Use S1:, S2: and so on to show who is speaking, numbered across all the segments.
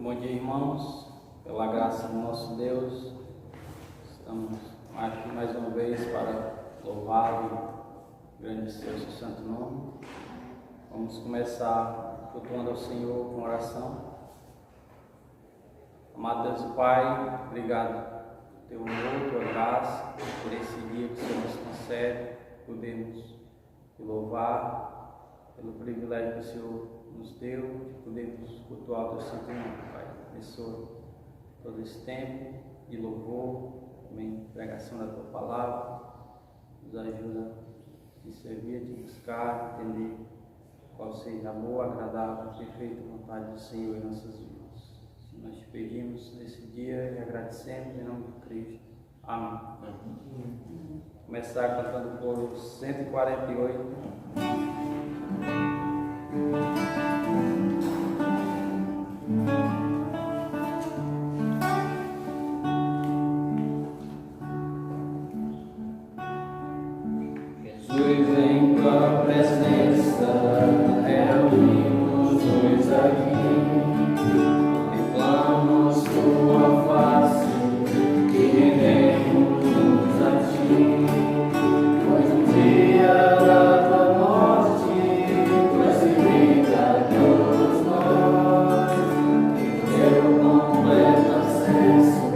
S1: Bom dia, irmãos. Pela graça do nosso Deus, estamos aqui mais uma vez para louvá-lo e engrandecer o seu santo nome. Vamos começar cultuando ao Senhor com oração. Amado Deus e Pai, obrigado por teu amor, tua graça, por esse dia que o Senhor nos concede, podemos te louvar pelo privilégio que o Senhor nos deu de podermos cultuar o teu santo nome, Pai. Abençoa todo esse tempo de louvor, também pregação da tua palavra, nos ajuda a te servir, a te buscar, a entender qual seja a boa, agradável, perfeita vontade do Senhor em nossas vidas. Nós te pedimos nesse dia e agradecemos em nome de Cristo. Amém. Começar cantando o coro 148. Jesus, em tua presença, reunimos-nos aqui, contemplamos tua face e rendemos-nos a ti, pois no dia da tua morte, trouxe vida a todos nós, e teu completo acesso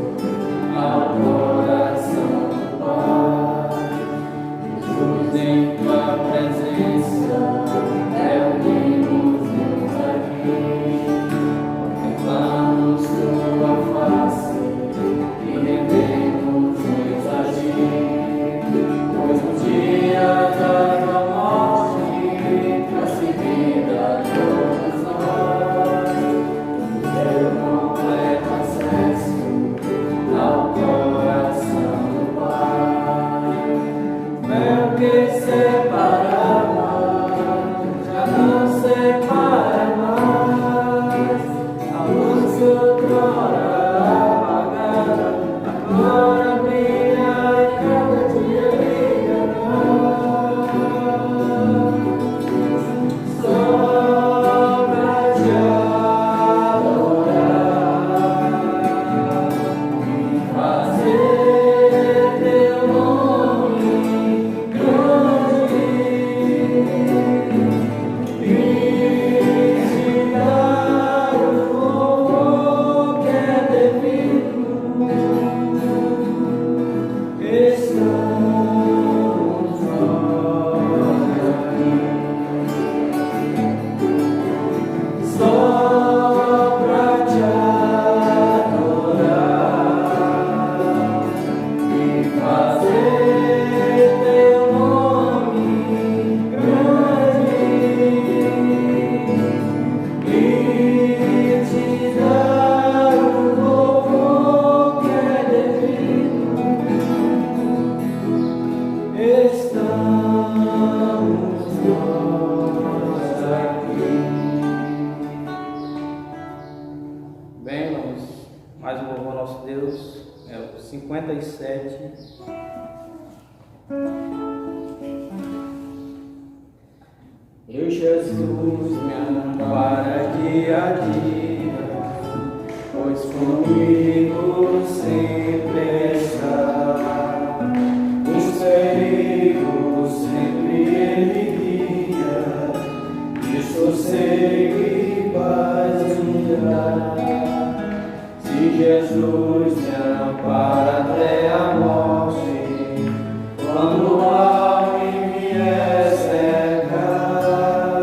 S1: ao coração do Pai. Jesus, em tua presença, reunimos-nos aqui, contemplamos tua face e rendemos-nos a ti, pois no dia da tua morte, trouxe vida a todos nós, e teu completo acesso ao coração do Pai. Véu que separava, já não separa mais. A luz que outrora apagada, agora brilha e cada dia brilha mais. Só pra te adorar e fazer teu nome grande, e te dar o louvor que é devido. Estamos nós aqui, só pra te adorar e fazer teu nome grande, e te dar o louvor que é devido. Estamos nós aqui. Bem, vamos mais um louvor ao nosso Deus, é o 57. Meu Jesus me ampara dia a dia, pois comigo sempre está. Os perigos sempre Ele guia, e sossego e paz me dá. Se Jesus me ampara até a morte, quando o mal me vier cercar,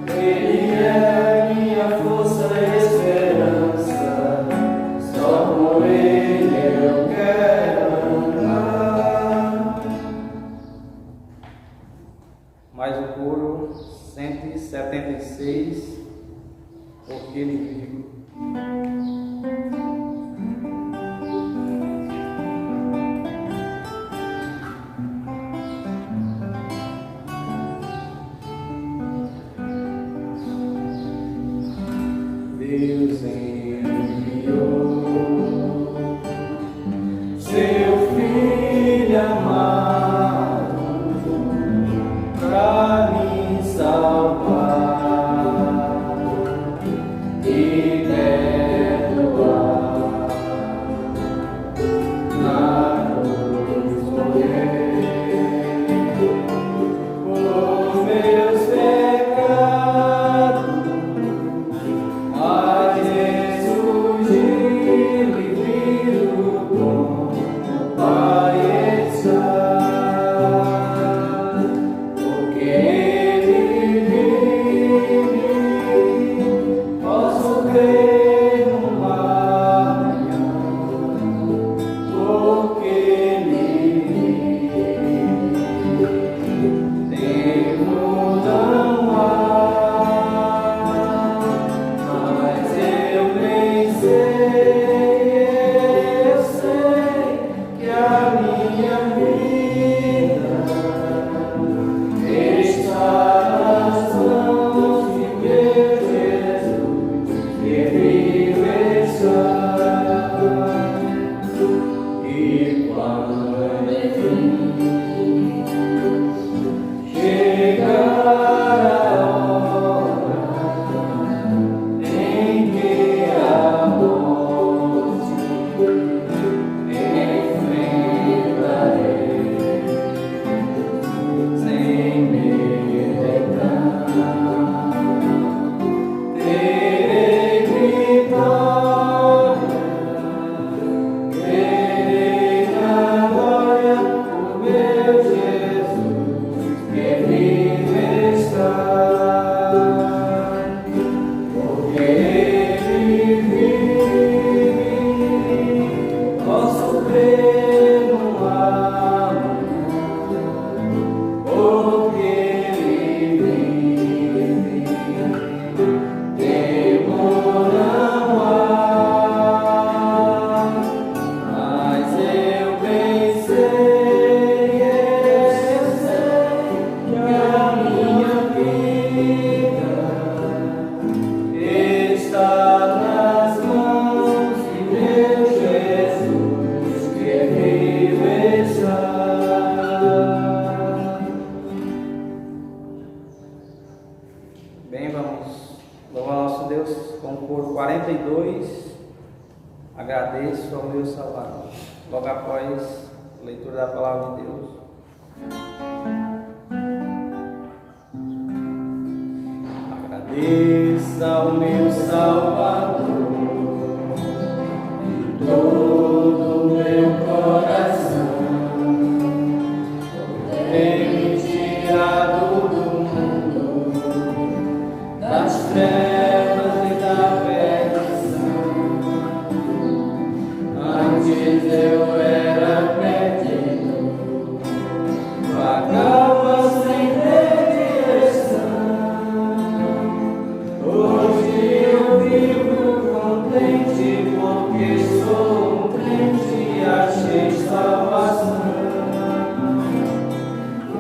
S1: Ele é a minha força e esperança, só por Ele eu quero andar. Mais o coro 176, porque Ele vive. Deus enviou seu Filho amado pra me salvar. E agradeço ao meu Salvador. Logo após a leitura da palavra de Deus, agradeço ao meu Salvador de todo o meu coração, por ter me tirado do mundo, das trevas e da perdição. Antes eu era perdido, vagava sem ter direção. Hoje eu vivo contente, porque sou um crente e achei salvação.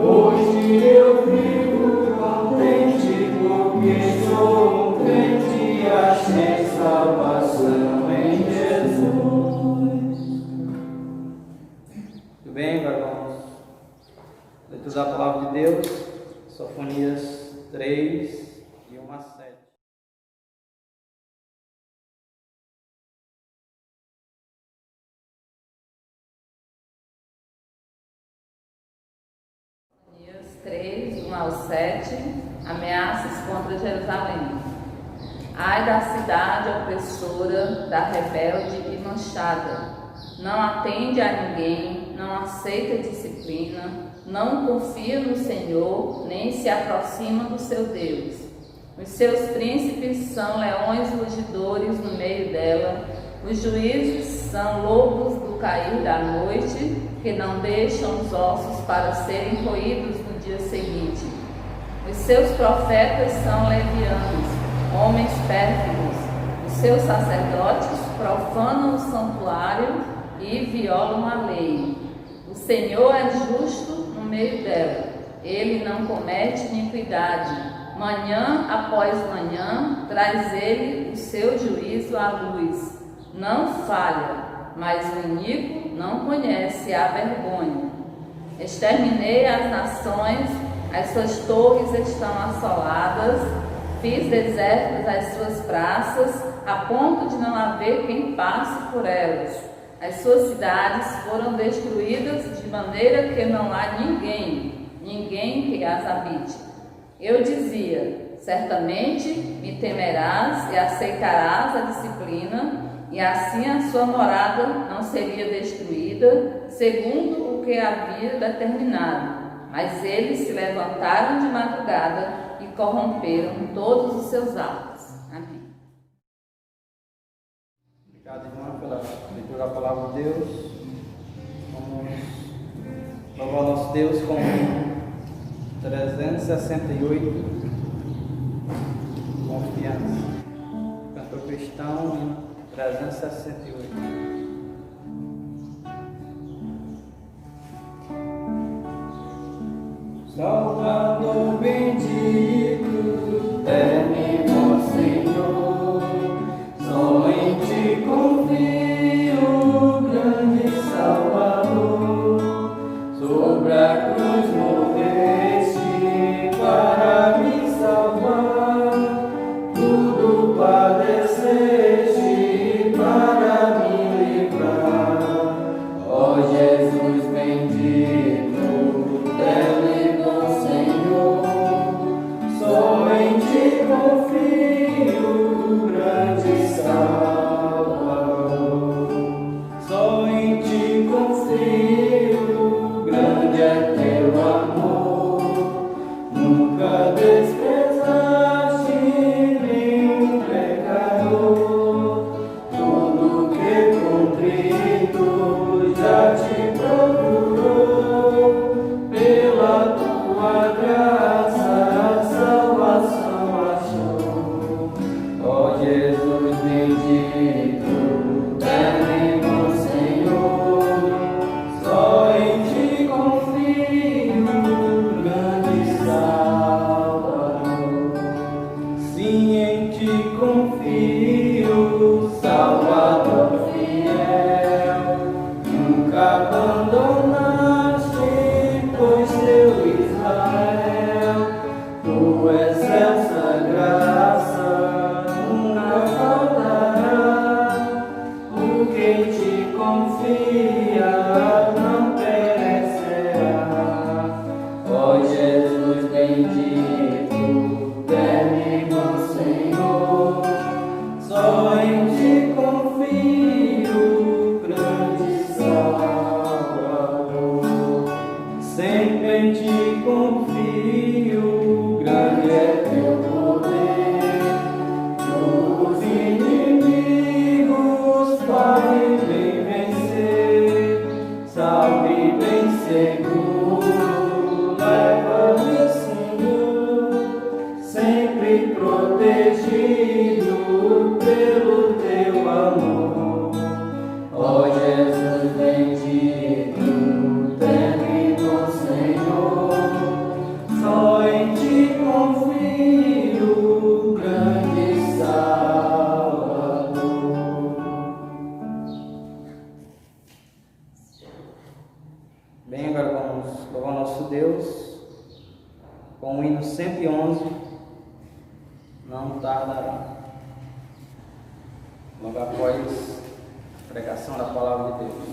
S1: Hoje eu vivo contente, porque sou um crente e achei salvação em Jesus. Tudo bem, agora vamos leitura da palavra de Deus, Sofonias 3, de 1 a 7.
S2: Sofonias 3, 1 ao 7, ameaças contra Jerusalém. Ai da cidade opressora, da rebelde e manchada. Não atende a ninguém, não aceita disciplina, não confia no Senhor, nem se aproxima do seu Deus. Os seus príncipes são leões rugidores no meio dela, os juízes são lobos do cair da noite, que não deixam os ossos para serem roídos no dia seguinte. Os seus profetas são levianos, homens pérfidos. Os seus sacerdotes profanam o santuário e violam a lei. O Senhor é justo no meio dela, ele não comete iniquidade. Manhã após manhã traz ele o seu juízo à luz. Não falha, mas o iníquo não conhece a vergonha. Exterminei as nações, as suas torres estão assoladas, fiz desertas as suas praças, a ponto de não haver quem passe por elas. As suas cidades foram destruídas de maneira que não há ninguém que as habite. Eu dizia, certamente me temerás e aceitarás a disciplina, e assim a sua morada não seria destruída, segundo o que havia determinado. Mas eles se levantaram de madrugada e corromperam todos os seus atos. Amém.
S1: Obrigado, irmã, pela leitura da palavra de Deus. Vamos louvar o nosso Deus com 368, confiança. Cantor cristão, 368. Salvador bendito, terno Senhor, só em ti confio, grande Salvador. Sobre a cruz morreste para me salvar, tudo padeceste para me livrar. Ó Jesus bendito, terno e bom Senhor, só em ti confio, grande Salvador. Só em ti confio, grande é teu sempre em ti confio, grande é teu poder. Os inimigos podem bem vencer, salve bem seguro, leva-me, Senhor, sempre protegido pelo teu amor. Ó Jesus bendito, temido Senhor, só em ti confio, grande Salvador. Bem, agora vamos louvar nosso Deus com o hino 111, Não Tardará. Logo após a pregação da palavra de Deus.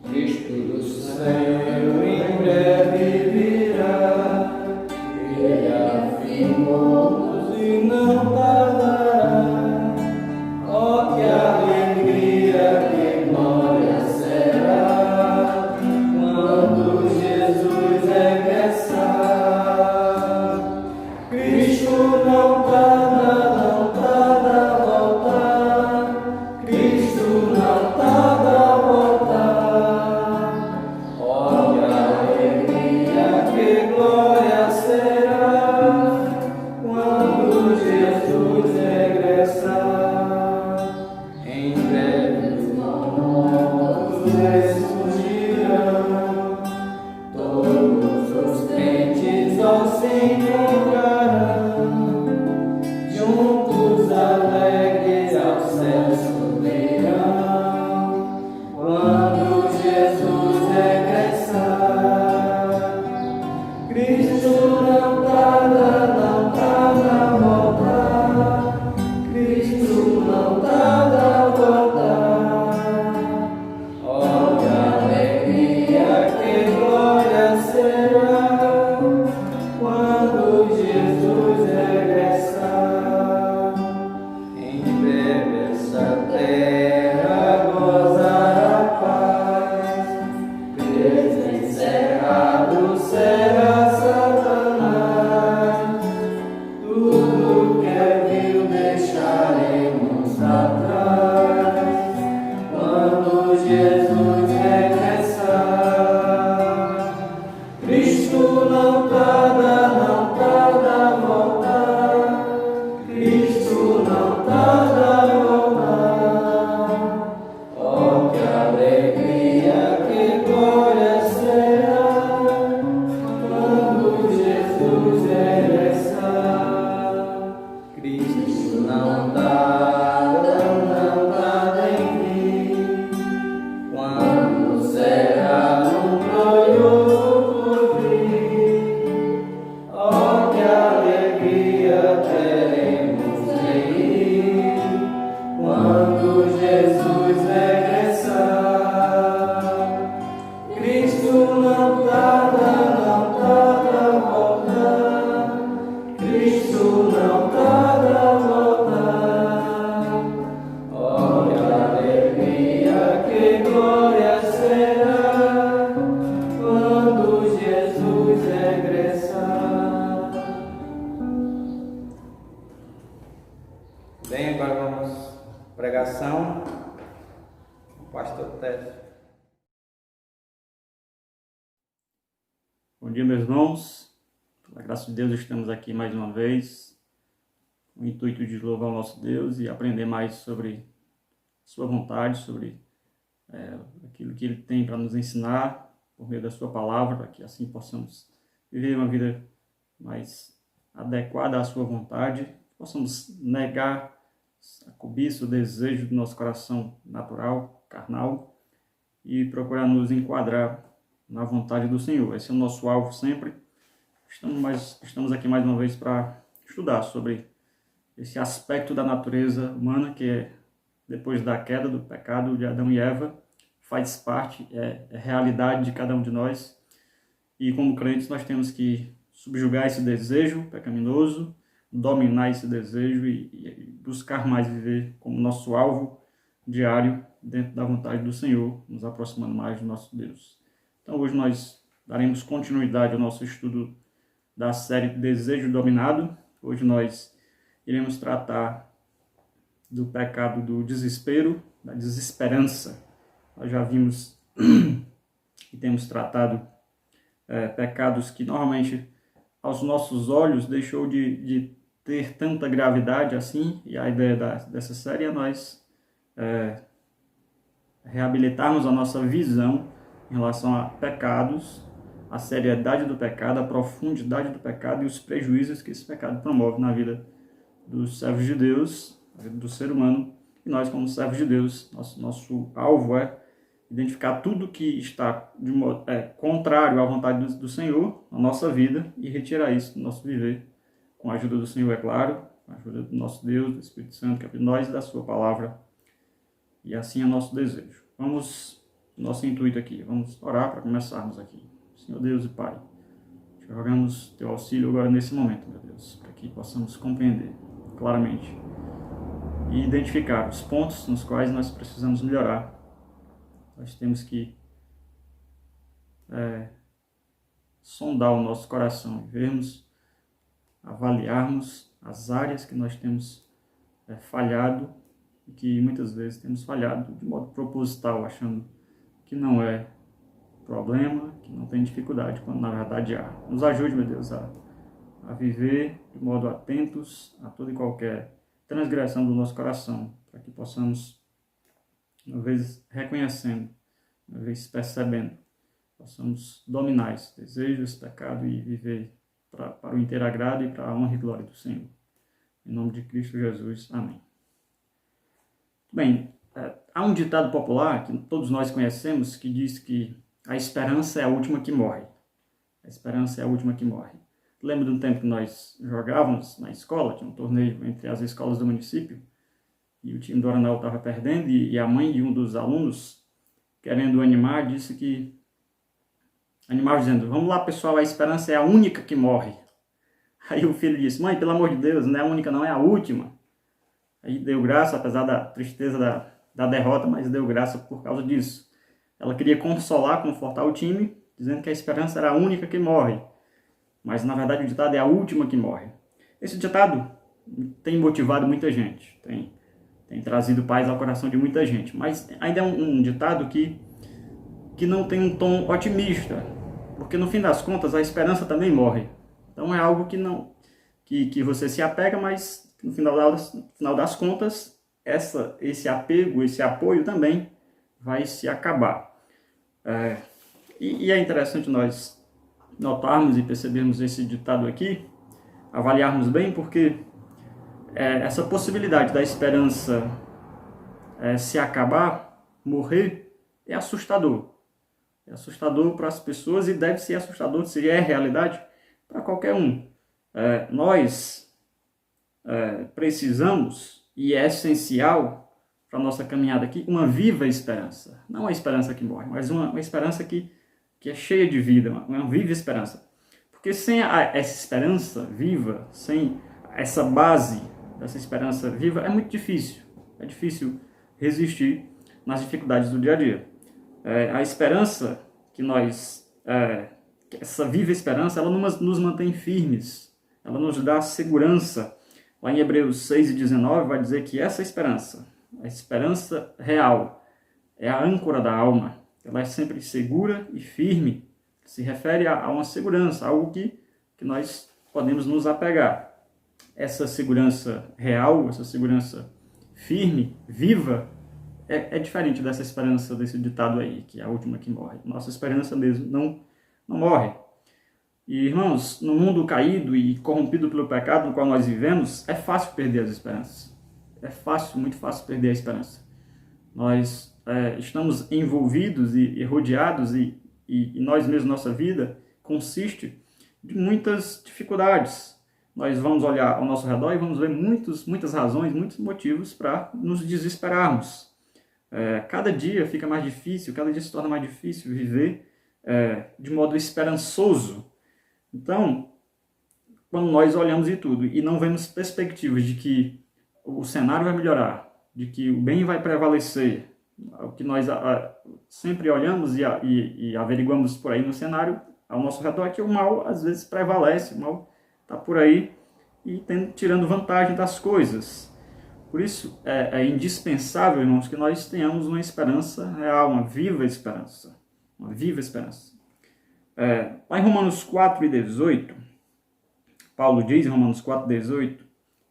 S1: Cristo do céu em breve virá, Ele afirmou-nos e não tardará. Oh, que alegria, que glória será quando Jesus regressar. Cristo não tarda a voltar. Cristo não tarda a voltar. Oh, que alegria, que glória será quando Jesus regressar. Em breve os mortos ressurgirão, todos os crentes ao se encontrarão, juntos alegres ao céu subirão, quando Jesus regressar. Cristo não tarda a voltar. Cristo não tarda a voltar. Oh, que alegria, que glória será quando Jesus regressar. Em breve essa terra gozará paz, desencerrado será Satanás. Tudo que é vil deixaremos atrás quando Jesus regressar. Cristo não tarda a voltar. Cristo não tarda a voltar. Oh, que alegria, que glória será quando Jesus regressar. Cristo não tarda em vir, quando será num glorioso porvir. Oh, que alegria teremos de ir quando Jesus regressar. Cristo não tarda a voltar. Cristo não tarda a voltar. Oh, que alegria, que glória será quando Jesus regressar. Bem, agora vamos à pregação. O pastor Tércio.
S3: Bom dia, meus irmãos. Pela graça de Deus, estamos aqui mais uma vez com o intuito de louvar o nosso Deus e aprender mais sobre sua vontade, sobre aquilo que Ele tem para nos ensinar por meio da sua palavra, para que assim possamos viver uma vida mais adequada à sua vontade, possamos negar a cobiça, o desejo do nosso coração natural, carnal, e procurar nos enquadrar na vontade do Senhor. Esse é o nosso alvo sempre. Estamos aqui mais uma vez para estudar sobre esse aspecto da natureza humana que é, depois da queda, do pecado de Adão e Eva, faz parte, é realidade de cada um de nós. E como crentes nós temos que subjugar esse desejo pecaminoso, dominar esse desejo e buscar mais viver como nosso alvo diário dentro da vontade do Senhor, nos aproximando mais do nosso Deus. Então hoje nós daremos continuidade ao nosso estudo da série Desejo Dominado. Hoje nós iremos tratar do pecado do desespero, da desesperança. Nós já vimos e temos tratado pecados que normalmente aos nossos olhos deixou de ter tanta gravidade assim, e a ideia dessa série é nós reabilitarmos a nossa visão em relação a pecados, a seriedade do pecado, a profundidade do pecado e os prejuízos que esse pecado promove na vida dos servos de Deus, na vida do ser humano. E nós, como servos de Deus, nosso alvo é identificar tudo que está de modo contrário à vontade do Senhor na nossa vida e retirar isso do nosso viver, com a ajuda do Senhor, é claro, com a ajuda do nosso Deus, do Espírito Santo, que é de nós e da sua palavra. E assim é nosso desejo. Vamos, nosso intuito aqui, vamos orar para começarmos aqui. Senhor Deus e Pai, te rogamos teu auxílio agora nesse momento, meu Deus, para que possamos compreender claramente e identificar os pontos nos quais nós precisamos melhorar. Nós temos que sondar o nosso coração e vermos, avaliarmos as áreas que nós temos falhado e que muitas vezes temos falhado de modo proposital, achando que não é problema, que não tem dificuldade, quando na verdade há. Nos ajude, meu Deus, a viver de modo atentos a toda e qualquer transgressão do nosso coração, para que possamos, uma vez reconhecendo, uma vez percebendo, possamos dominar esse desejo, esse pecado e viver para o inteiro agrado e para a honra e glória do Senhor. Em nome de Cristo Jesus. Amém. Bem, há um ditado popular que todos nós conhecemos que diz que a esperança é a última que morre. A esperança é a última que morre. Lembro de um tempo que nós jogávamos na escola, tinha um torneio entre as escolas do município, e o time do Aranal estava perdendo, e a mãe de um dos alunos, querendo animar, disse que... animava dizendo, vamos lá pessoal, a esperança é a única que morre. Aí o filho disse, mãe, pelo amor de Deus, não é a única não, é a última. Aí deu graça, apesar da tristeza da derrota, mas deu graça por causa disso. Ela queria consolar, confortar o time, dizendo que a esperança era a única que morre. Mas na verdade o ditado é a última que morre. Esse ditado tem motivado muita gente, tem trazido paz ao coração de muita gente, mas ainda é um ditado que não tem um tom otimista, porque no fim das contas a esperança também morre. Então é algo que você se apega, mas no final das contas esse apego, esse apoio também vai se acabar. E é interessante nós notarmos e percebermos esse ditado aqui, avaliarmos bem, porque essa possibilidade da esperança se acabar, morrer, é assustador. É assustador para as pessoas e deve ser assustador, se é realidade, para qualquer um. Nós precisamos, e é essencial para a nossa caminhada aqui, uma viva esperança. Não uma esperança que morre, mas uma esperança que é cheia de vida, uma viva esperança. Porque sem essa esperança viva, sem essa base dessa esperança viva, é muito difícil. É difícil resistir nas dificuldades do dia a dia. A esperança essa viva esperança, ela nos mantém firmes, ela nos dá segurança. Lá em Hebreus 6:19 vai dizer que essa esperança, a esperança real, é a âncora da alma. Ela é sempre segura e firme. Se refere a uma segurança, algo que nós podemos nos apegar. Essa segurança real, essa segurança firme, viva, é diferente dessa esperança, desse ditado aí, que é a última que morre. Nossa esperança mesmo não morre. E, irmãos, no mundo caído e corrompido pelo pecado no qual nós vivemos, é fácil perder as esperanças. É fácil, muito fácil perder a esperança. Nós estamos envolvidos e rodeados, e nós mesmos, nossa vida, consiste de muitas dificuldades. Nós vamos olhar ao nosso redor e vamos ver muitas razões, muitos motivos para nos desesperarmos. Cada dia fica mais difícil, cada dia se torna mais difícil viver de modo esperançoso. Então, quando nós olhamos e tudo e não vemos perspectivas de que o cenário vai melhorar, de que o bem vai prevalecer, o que nós sempre olhamos e averiguamos por aí no cenário ao nosso redor é que o mal às vezes prevalece, o mal está por aí e tirando vantagem das coisas. Por isso é indispensável, irmãos, que nós tenhamos uma esperança real, uma viva esperança. Uma viva esperança. Lá em Romanos 4:18, Paulo diz em Romanos 4:18,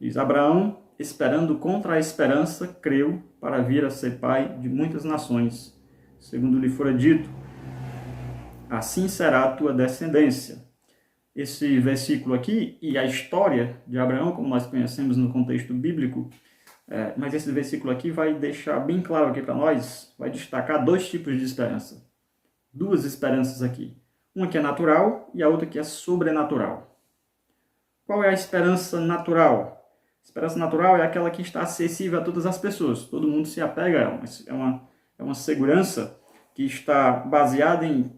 S3: diz: Abraão, esperando contra a esperança, creu para vir a ser pai de muitas nações, segundo lhe fora dito, assim será a tua descendência. Esse versículo aqui e a história de Abraão, como nós conhecemos no contexto bíblico, mas esse versículo aqui vai deixar bem claro aqui para nós, vai destacar dois tipos de esperança. Duas esperanças aqui. Uma que é natural e a outra que é sobrenatural. Qual é a esperança natural? A esperança natural é aquela que está acessível a todas as pessoas. Todo mundo se apega a ela. É uma segurança que está baseada em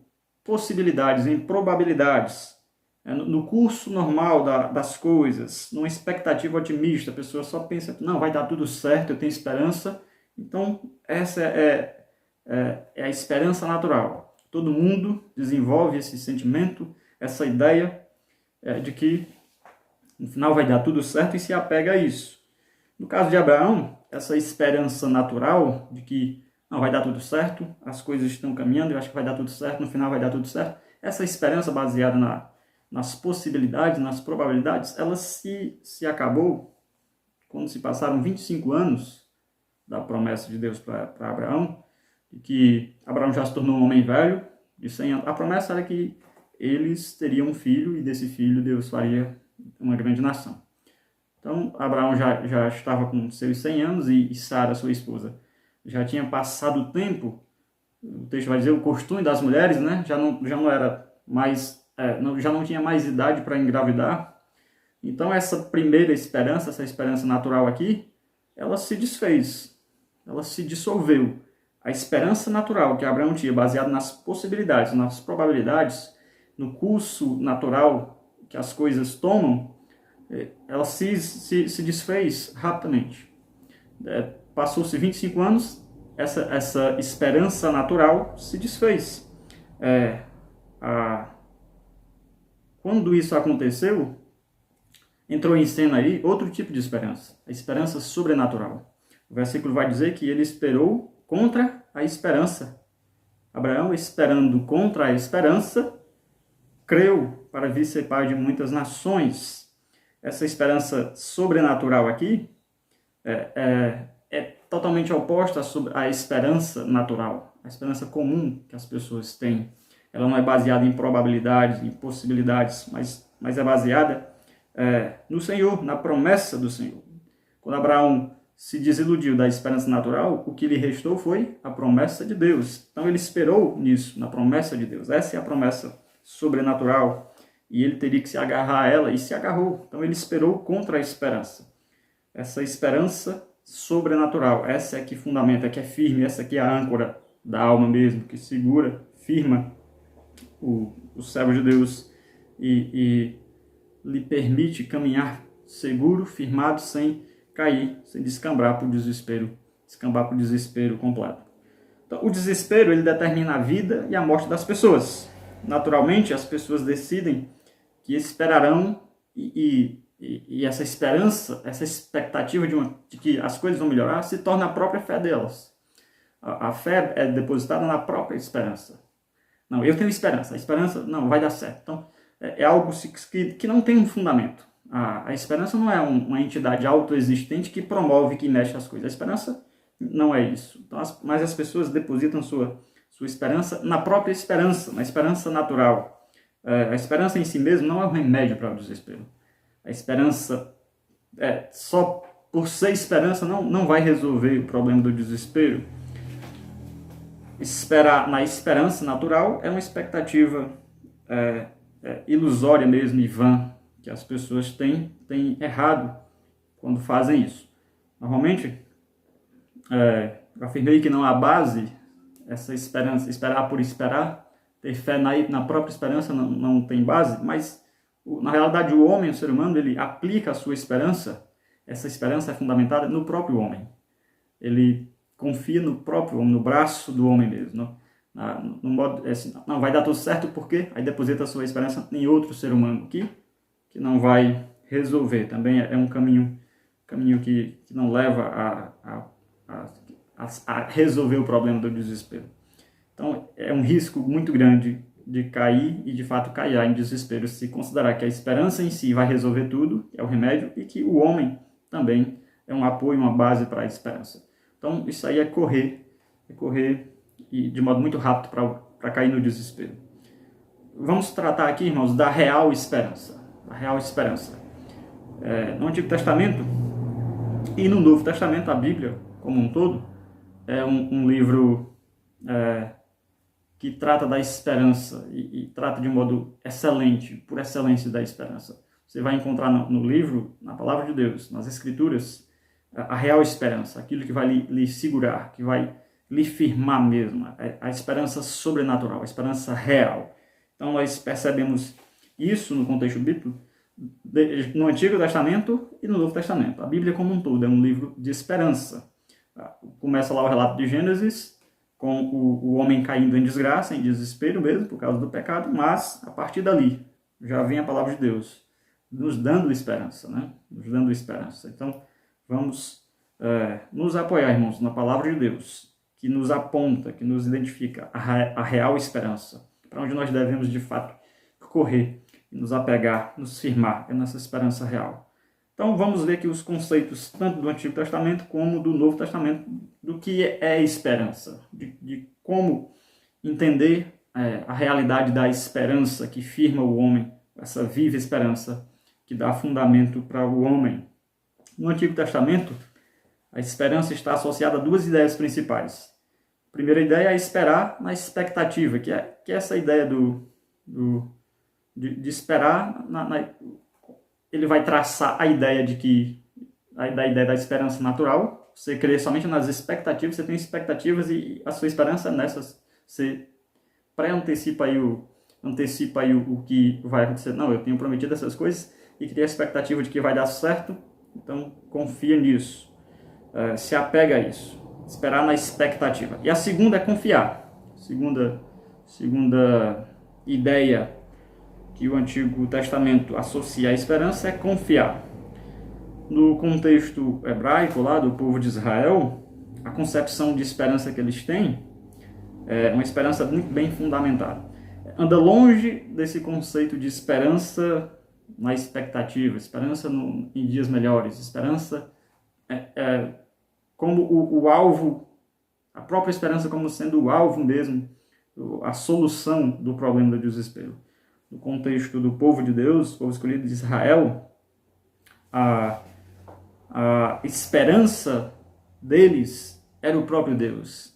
S3: possibilidades, em probabilidades. No curso normal das coisas, numa expectativa otimista. A pessoa só pensa, não, vai dar tudo certo, eu tenho esperança. Então, essa é a esperança natural. Todo mundo desenvolve esse sentimento, essa ideia de que no final vai dar tudo certo e se apega a isso. No caso de Abraão, essa esperança natural de que não vai dar tudo certo, as coisas estão caminhando, eu acho que vai dar tudo certo, no final vai dar tudo certo. Essa esperança baseada nas possibilidades, nas probabilidades, ela se acabou quando se passaram 25 anos da promessa de Deus para Abraão, de que Abraão já se tornou um homem velho, de 100 anos. A promessa era que eles teriam um filho, e desse filho Deus faria uma grande nação. Então, Abraão já estava com seus 100 anos, e Sara, sua esposa, já tinha passado o tempo, o texto vai dizer, o costume das mulheres, né? Já não era mais, já não tinha mais idade para engravidar. Então, essa primeira esperança, essa esperança natural aqui, ela se desfez, ela se dissolveu. A esperança natural que Abraão tinha, baseada nas possibilidades, nas probabilidades, no curso natural que as coisas tomam, ela se desfez rapidamente. Passou-se 25 anos, essa esperança natural se desfez. Quando isso aconteceu, entrou em cena aí outro tipo de esperança, a esperança sobrenatural. O versículo vai dizer que ele esperou contra a esperança. Abraão, esperando contra a esperança, creu para vir ser pai de muitas nações. Essa esperança sobrenatural aqui é totalmente oposta à esperança natural, a esperança comum que as pessoas têm. Ela não é baseada em probabilidades, em possibilidades, mas é baseada no Senhor, na promessa do Senhor. Quando Abraão se desiludiu da esperança natural, o que lhe restou foi a promessa de Deus. Então ele esperou nisso, na promessa de Deus. Essa é a promessa sobrenatural. E ele teria que se agarrar a ela, e se agarrou. Então ele esperou contra a esperança. Essa esperança sobrenatural, essa é que fundamenta, que é firme, essa que é a âncora da alma mesmo, que segura, firma o servo de Deus e lhe permite caminhar seguro, firmado, sem cair, sem descambar para o desespero completo. Então, o desespero, ele determina a vida e a morte das pessoas. Naturalmente, as pessoas decidem que esperarão e essa esperança, essa expectativa de que as coisas vão melhorar, se torna a própria fé delas. A fé é depositada na própria esperança. Não, eu tenho esperança. A esperança, não, vai dar certo. Então, é algo que não tem um fundamento. A esperança não é uma entidade autoexistente que promove, que mexe as coisas. A esperança não é isso. Então, mas as pessoas depositam sua esperança na própria esperança, na esperança natural. A esperança em si mesma não é um remédio para o desespero. A esperança, só por ser esperança, não vai resolver o problema do desespero. Esperar na esperança natural é uma expectativa ilusória mesmo e vã, que as pessoas têm errado quando fazem isso. Normalmente, eu afirmei que não há base, essa esperança, esperar por esperar, ter fé na própria esperança não tem base, mas Na realidade, o homem, o ser humano, ele aplica a sua esperança, essa esperança é fundamentada no próprio homem. Ele confia no próprio homem, no braço do homem mesmo. No modo, assim, não, vai dar tudo certo porque aí deposita a sua esperança em outro ser humano que não vai resolver. Também é um caminho que não leva a resolver o problema do desespero. Então, é um risco muito grande de cair e, de fato, cair em desespero se considerar que a esperança em si vai resolver tudo, é o remédio, e que o homem também é um apoio, uma base para a esperança. Então, isso aí é correr e de modo muito rápido para cair no desespero. Vamos tratar aqui, irmãos, da real esperança. A real esperança. No Antigo Testamento e no Novo Testamento, a Bíblia, como um todo, é um livro que trata da esperança e trata de um modo excelente, por excelência da esperança. Você vai encontrar no livro, na Palavra de Deus, nas Escrituras, a real esperança, aquilo que vai lhe segurar, que vai lhe firmar mesmo, a esperança sobrenatural, a esperança real. Então nós percebemos isso no contexto bíblico, no Antigo Testamento e no Novo Testamento. A Bíblia como um todo é um livro de esperança. Começa lá o relato de Gênesis, com o homem caindo em desgraça, em desespero mesmo, por causa do pecado, mas a partir dali já vem a palavra de Deus, nos dando esperança, né? Nos dando esperança. Então, vamos nos apoiar, irmãos, na palavra de Deus, que nos aponta, que nos identifica a real esperança, para onde nós devemos, de fato, correr, nos apegar, nos firmar nessa esperança real. Então, vamos ver aqui os conceitos, tanto do Antigo Testamento como do Novo Testamento, do que é esperança, de como entender a realidade da esperança que firma o homem, essa viva esperança que dá fundamento para o homem. No Antigo Testamento, a esperança está associada a duas ideias principais. A primeira ideia é esperar na expectativa, que é essa ideia de esperar. Ele vai traçar a ideia da ideia da esperança natural. Você crê somente nas expectativas, você tem expectativas e a sua esperança é nessas. Você pré-antecipa aí o que vai acontecer. Não, eu tenho prometido essas coisas e cria a expectativa de que vai dar certo, então confia nisso. Se apega a isso. Esperar na expectativa. E a segunda é confiar. Segunda ideia que o Antigo Testamento associa à esperança é confiar. No contexto hebraico lá do povo de Israel, a concepção de esperança que eles têm é uma esperança muito bem fundamentada. Anda longe desse conceito de esperança na expectativa, esperança em dias melhores, esperança como o alvo, a própria esperança como sendo o alvo mesmo, a solução do problema do desespero. No contexto do povo de Deus, povo escolhido de Israel, a esperança deles era o próprio Deus.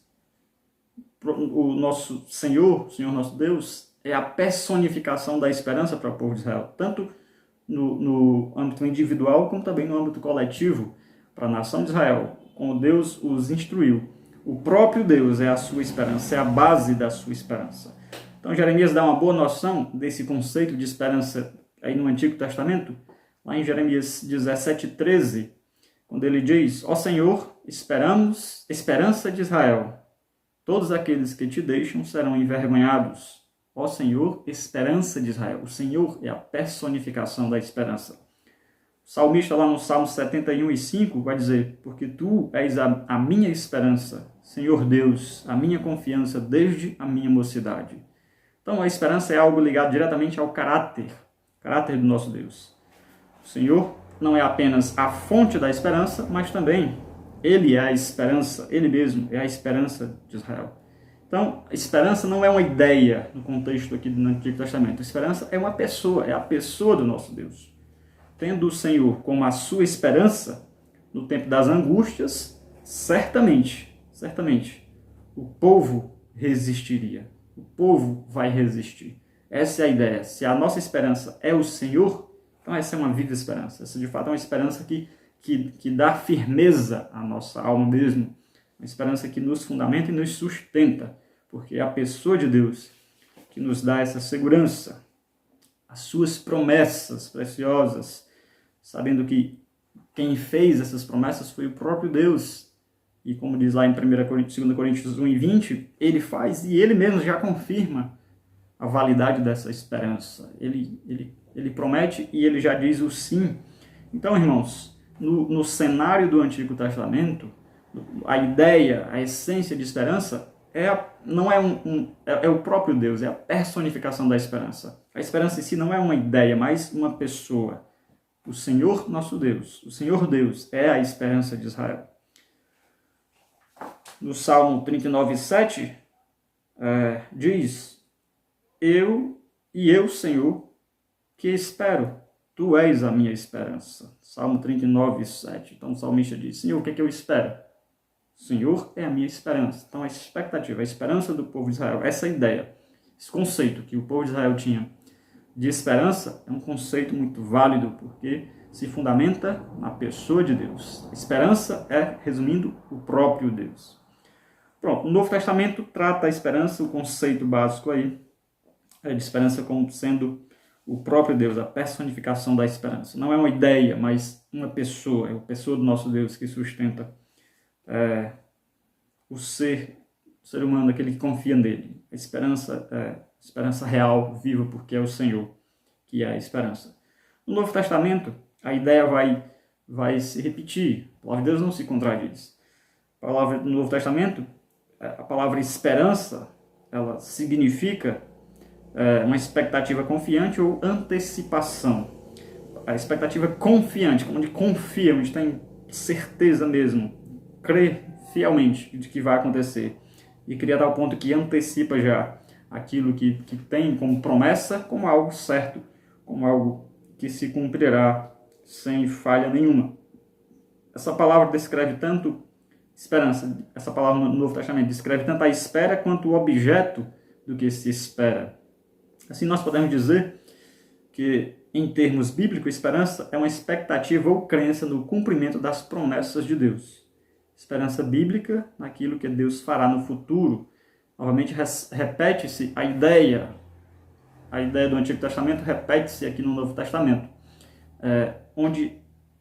S3: O nosso Senhor, o Senhor nosso Deus, é a personificação da esperança para o povo de Israel, tanto no âmbito individual, como também no âmbito coletivo, para a nação de Israel, como Deus os instruiu. O próprio Deus é a sua esperança, é a base da sua esperança. Então, Jeremias dá uma boa noção desse conceito de esperança aí no Antigo Testamento, lá em Jeremias 17:13, quando ele diz: Ó Senhor, esperança de Israel, todos aqueles que te deixam serão envergonhados. Ó Senhor, esperança de Israel. O Senhor é a personificação da esperança. O salmista lá no Salmo 71:5 vai dizer: porque tu és a minha esperança, Senhor Deus, a minha confiança desde a minha mocidade. Então a esperança é algo ligado diretamente ao caráter do nosso Deus. O Senhor não é apenas a fonte da esperança, mas também Ele é a esperança, Ele mesmo é a esperança de Israel. Então, a esperança não é uma ideia no contexto aqui do Antigo Testamento. A esperança é uma pessoa, é a pessoa do nosso Deus. Tendo o Senhor como a sua esperança, no tempo das angústias, certamente, o povo resistiria. O povo vai resistir. Essa é a ideia. Se a nossa esperança é o Senhor, então essa é uma viva esperança. Essa, de fato, é uma esperança que dá firmeza à nossa alma mesmo. Uma esperança que nos fundamenta e nos sustenta. Porque é a pessoa de Deus que nos dá essa segurança. as suas promessas preciosas, sabendo que quem fez essas promessas foi o próprio Deus. E como diz lá em 2 Coríntios 1:20, ele faz e ele mesmo já confirma a validade dessa esperança. Ele promete e ele já diz o sim. Então, irmãos, no cenário do Antigo Testamento, a ideia, a essência de esperança não é o próprio Deus, é a personificação da esperança. A esperança em si não é uma ideia, mas uma pessoa. O Senhor nosso Deus, o Senhor Deus é a esperança de Israel. No Salmo 39:7, diz: Eu, Senhor, que espero, Tu és a minha esperança. Salmo 39:7. Então o salmista diz: Senhor, o que é que eu espero? O Senhor é a minha esperança. Então a expectativa, a esperança do povo de Israel, essa ideia, esse conceito que o povo de Israel tinha de esperança, é um conceito muito válido, porque se fundamenta na pessoa de Deus. A esperança é, resumindo, o próprio Deus. Pronto, o Novo Testamento trata a esperança, o conceito básico aí, de esperança como sendo o próprio Deus, a personificação da esperança. Não é uma ideia, mas uma pessoa, é a pessoa do nosso Deus que sustenta o ser humano, aquele que confia nele. A esperança real, viva, porque é o Senhor que é a esperança. No Novo Testamento, a ideia vai se repetir. A palavra de Deus não se contradiz. A palavra do Novo Testamento, a palavra esperança, ela significa uma expectativa confiante ou antecipação. A expectativa confiante, onde confia, onde tem certeza mesmo, crê fielmente de que vai acontecer. E cria tal ponto que antecipa já aquilo que tem como promessa, como algo certo, como algo que se cumprirá sem falha nenhuma. Essa palavra descreve tanto esperança, essa palavra no Novo Testamento descreve tanto a espera quanto o objeto do que se espera. Assim, nós podemos dizer que, em termos bíblicos, esperança é uma expectativa ou crença no cumprimento das promessas de Deus. Esperança bíblica naquilo que Deus fará no futuro. Novamente, repete-se a ideia do Antigo Testamento, repete-se aqui no Novo Testamento, onde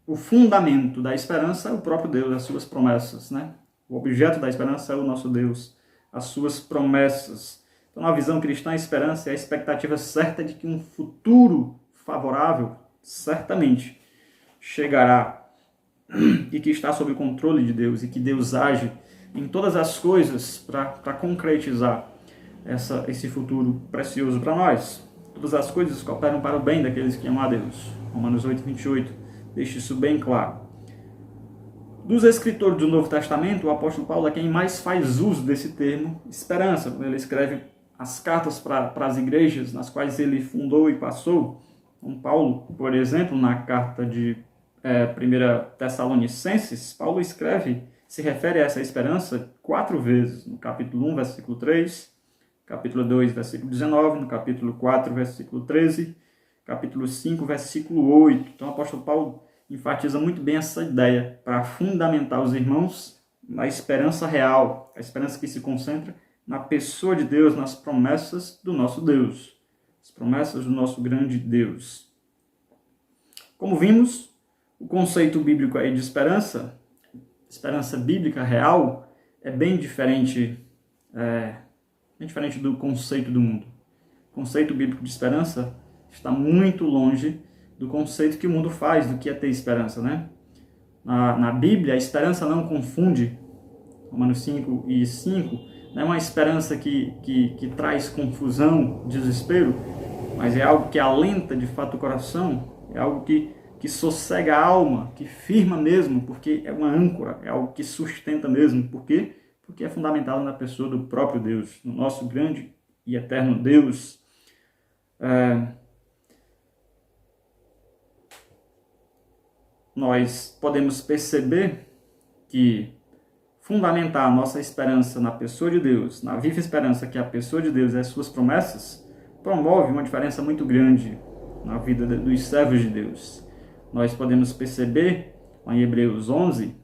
S3: o fundamento da esperança é o próprio Deus, as suas promessas, né? O objeto da esperança é o nosso Deus, as suas promessas. Então, na visão cristã, a esperança é a expectativa certa de que um futuro favorável certamente chegará e que está sob o controle de Deus e que Deus age em todas as coisas para concretizar esse futuro precioso para nós. Todas as coisas cooperam para o bem daqueles que amam a Deus. Romanos 8:28 deixa isso bem claro. Dos escritores do Novo Testamento, o apóstolo Paulo é quem mais faz uso desse termo esperança, quando ele escreve as cartas para as igrejas nas quais ele fundou e passou. Então, Paulo, por exemplo, na carta de 1 Tessalonicenses, Paulo se refere a essa esperança 4 vezes, no capítulo 1, versículo 3, capítulo 2, versículo 19, no capítulo 4, versículo 13, capítulo 5, versículo 8. Então, o apóstolo Paulo enfatiza muito bem essa ideia para fundamentar os irmãos na esperança real, a esperança que se concentra na pessoa de Deus, nas promessas do nosso Deus, as promessas do nosso grande Deus. Como vimos, o conceito bíblico aí de esperança bíblica real, é bem diferente do conceito do mundo. O conceito bíblico de esperança está muito longe do conceito que o mundo faz do que é ter esperança, né? Na Bíblia, a esperança não confunde. Romanos 5:5, não é uma esperança que traz confusão, desespero, mas é algo que alenta de fato o coração, é algo que sossega a alma, que firma mesmo, porque é uma âncora, é algo que sustenta mesmo. Por quê? Porque é fundamentado na pessoa do próprio Deus, no nosso grande e eterno Deus. Nós podemos perceber que fundamentar a nossa esperança na pessoa de Deus, na viva esperança que é a pessoa de Deus e as suas promessas, promove uma diferença muito grande na vida dos servos de Deus. Nós podemos perceber, em Hebreus 11,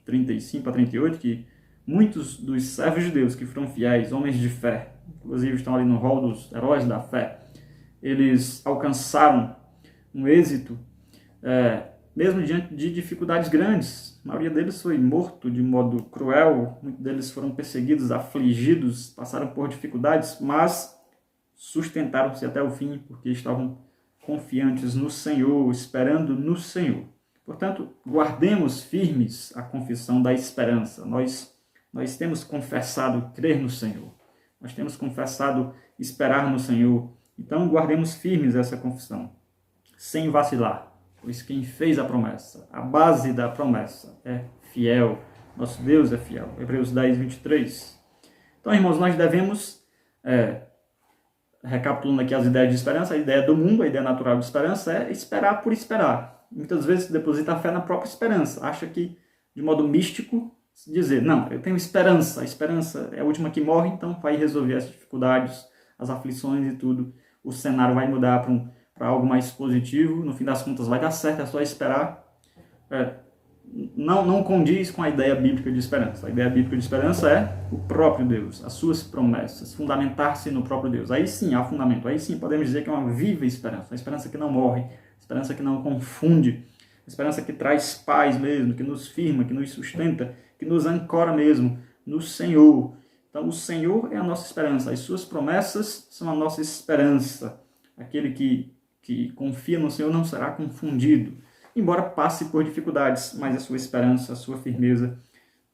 S3: 35 a 38, que muitos dos servos de Deus que foram fiéis, homens de fé, inclusive estão ali no rol dos heróis da fé, eles alcançaram um êxito, mesmo diante de dificuldades grandes. A maioria deles foi morto de modo cruel, muitos deles foram perseguidos, afligidos, passaram por dificuldades, mas sustentaram-se até o fim, porque estavam confiantes no Senhor, esperando no Senhor. Portanto, guardemos firmes a confissão da esperança. Nós temos confessado crer no Senhor. Nós temos confessado esperar no Senhor. Então, guardemos firmes essa confissão, sem vacilar, pois quem fez a promessa, a base da promessa, é fiel. Nosso Deus é fiel. Hebreus 10, 23. Então, irmãos, nós devemos, recapitulando aqui as ideias de esperança, a ideia do mundo, a ideia natural de esperança é esperar por esperar. Muitas vezes deposita a fé na própria esperança, acha que, de modo místico, dizer, não, eu tenho esperança, a esperança é a última que morre, então vai resolver as dificuldades, as aflições e tudo, o cenário vai mudar para algo mais positivo, no fim das contas vai dar certo, é só esperar. Não condiz com a ideia bíblica de esperança. A ideia bíblica de esperança é o próprio Deus, as suas promessas, fundamentar-se no próprio Deus. Aí sim há fundamento, aí sim podemos dizer que é uma viva esperança, uma esperança que não morre, esperança que não confunde, esperança que traz paz mesmo, que nos firma, que nos sustenta, que nos ancora mesmo no Senhor. Então o Senhor é a nossa esperança, as suas promessas são a nossa esperança. Aquele que confia no Senhor não será confundido, embora passe por dificuldades, mas a sua esperança, a sua firmeza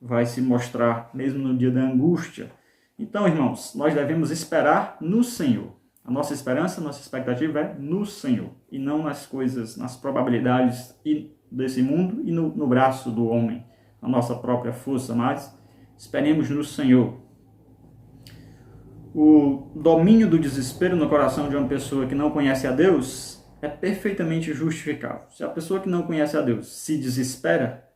S3: vai se mostrar mesmo no dia da angústia. Então, irmãos, nós devemos esperar no Senhor. A nossa esperança, a nossa expectativa é no Senhor, e não nas coisas, nas probabilidades desse mundo e no braço do homem, na nossa própria força, mas esperemos no Senhor. O domínio do desespero no coração de uma pessoa que não conhece a Deus é perfeitamente justificável. Se a pessoa que não conhece a Deus se desespera,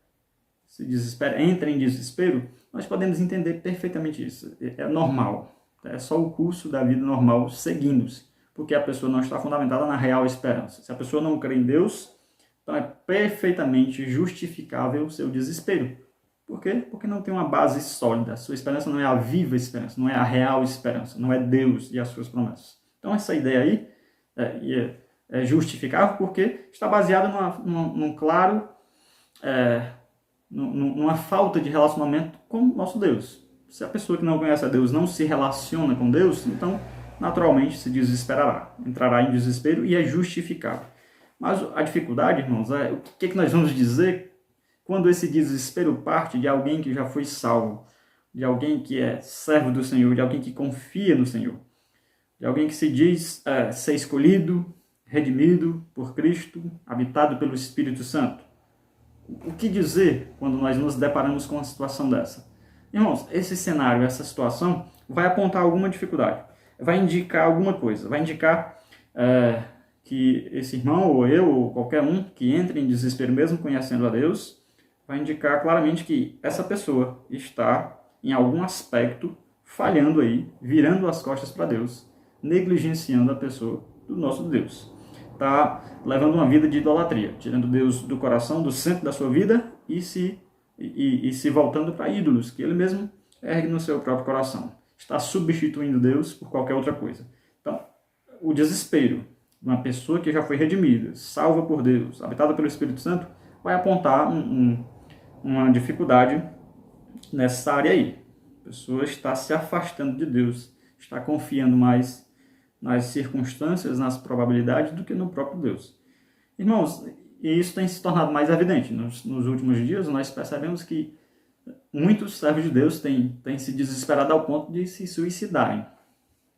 S3: entra em desespero, nós podemos entender perfeitamente isso. É normal. É só o curso da vida normal seguindo-se, porque a pessoa não está fundamentada na real esperança. Se a pessoa não crê em Deus, então é perfeitamente justificável o seu desespero. Por quê? Porque não tem uma base sólida. A sua esperança não é a viva esperança, não é a real esperança, não é Deus e as suas promessas. Então essa ideia aí é justificável porque está baseada numa falta de relacionamento com o nosso Deus. Se a pessoa que não conhece a Deus não se relaciona com Deus, então naturalmente se desesperará, entrará em desespero e é justificável. Mas a dificuldade, irmãos, é o que nós vamos dizer quando esse desespero parte de alguém que já foi salvo, de alguém que é servo do Senhor, de alguém que confia no Senhor, de alguém que se diz ser escolhido, redimido por Cristo, habitado pelo Espírito Santo. O que dizer quando nós nos deparamos com uma situação dessa? Irmãos, esse cenário, essa situação vai apontar alguma dificuldade, vai indicar alguma coisa, vai indicar que esse irmão, ou eu, ou qualquer um que entre em desespero mesmo conhecendo a Deus, vai indicar claramente que essa pessoa está em algum aspecto falhando aí, virando as costas para Deus, negligenciando a pessoa do nosso Deus. Está levando uma vida de idolatria, tirando Deus do coração, do centro da sua vida e se voltando para ídolos, que ele mesmo ergue no seu próprio coração. Está substituindo Deus por qualquer outra coisa. Então, o desespero de uma pessoa que já foi redimida, salva por Deus, habitada pelo Espírito Santo, vai apontar uma dificuldade nessa área aí. A pessoa está se afastando de Deus, está confiando mais nas circunstâncias, nas probabilidades, do que no próprio Deus. Irmãos, e isso tem se tornado mais evidente. Nos últimos dias, nós percebemos que muitos servos de Deus têm se desesperado ao ponto de se suicidarem.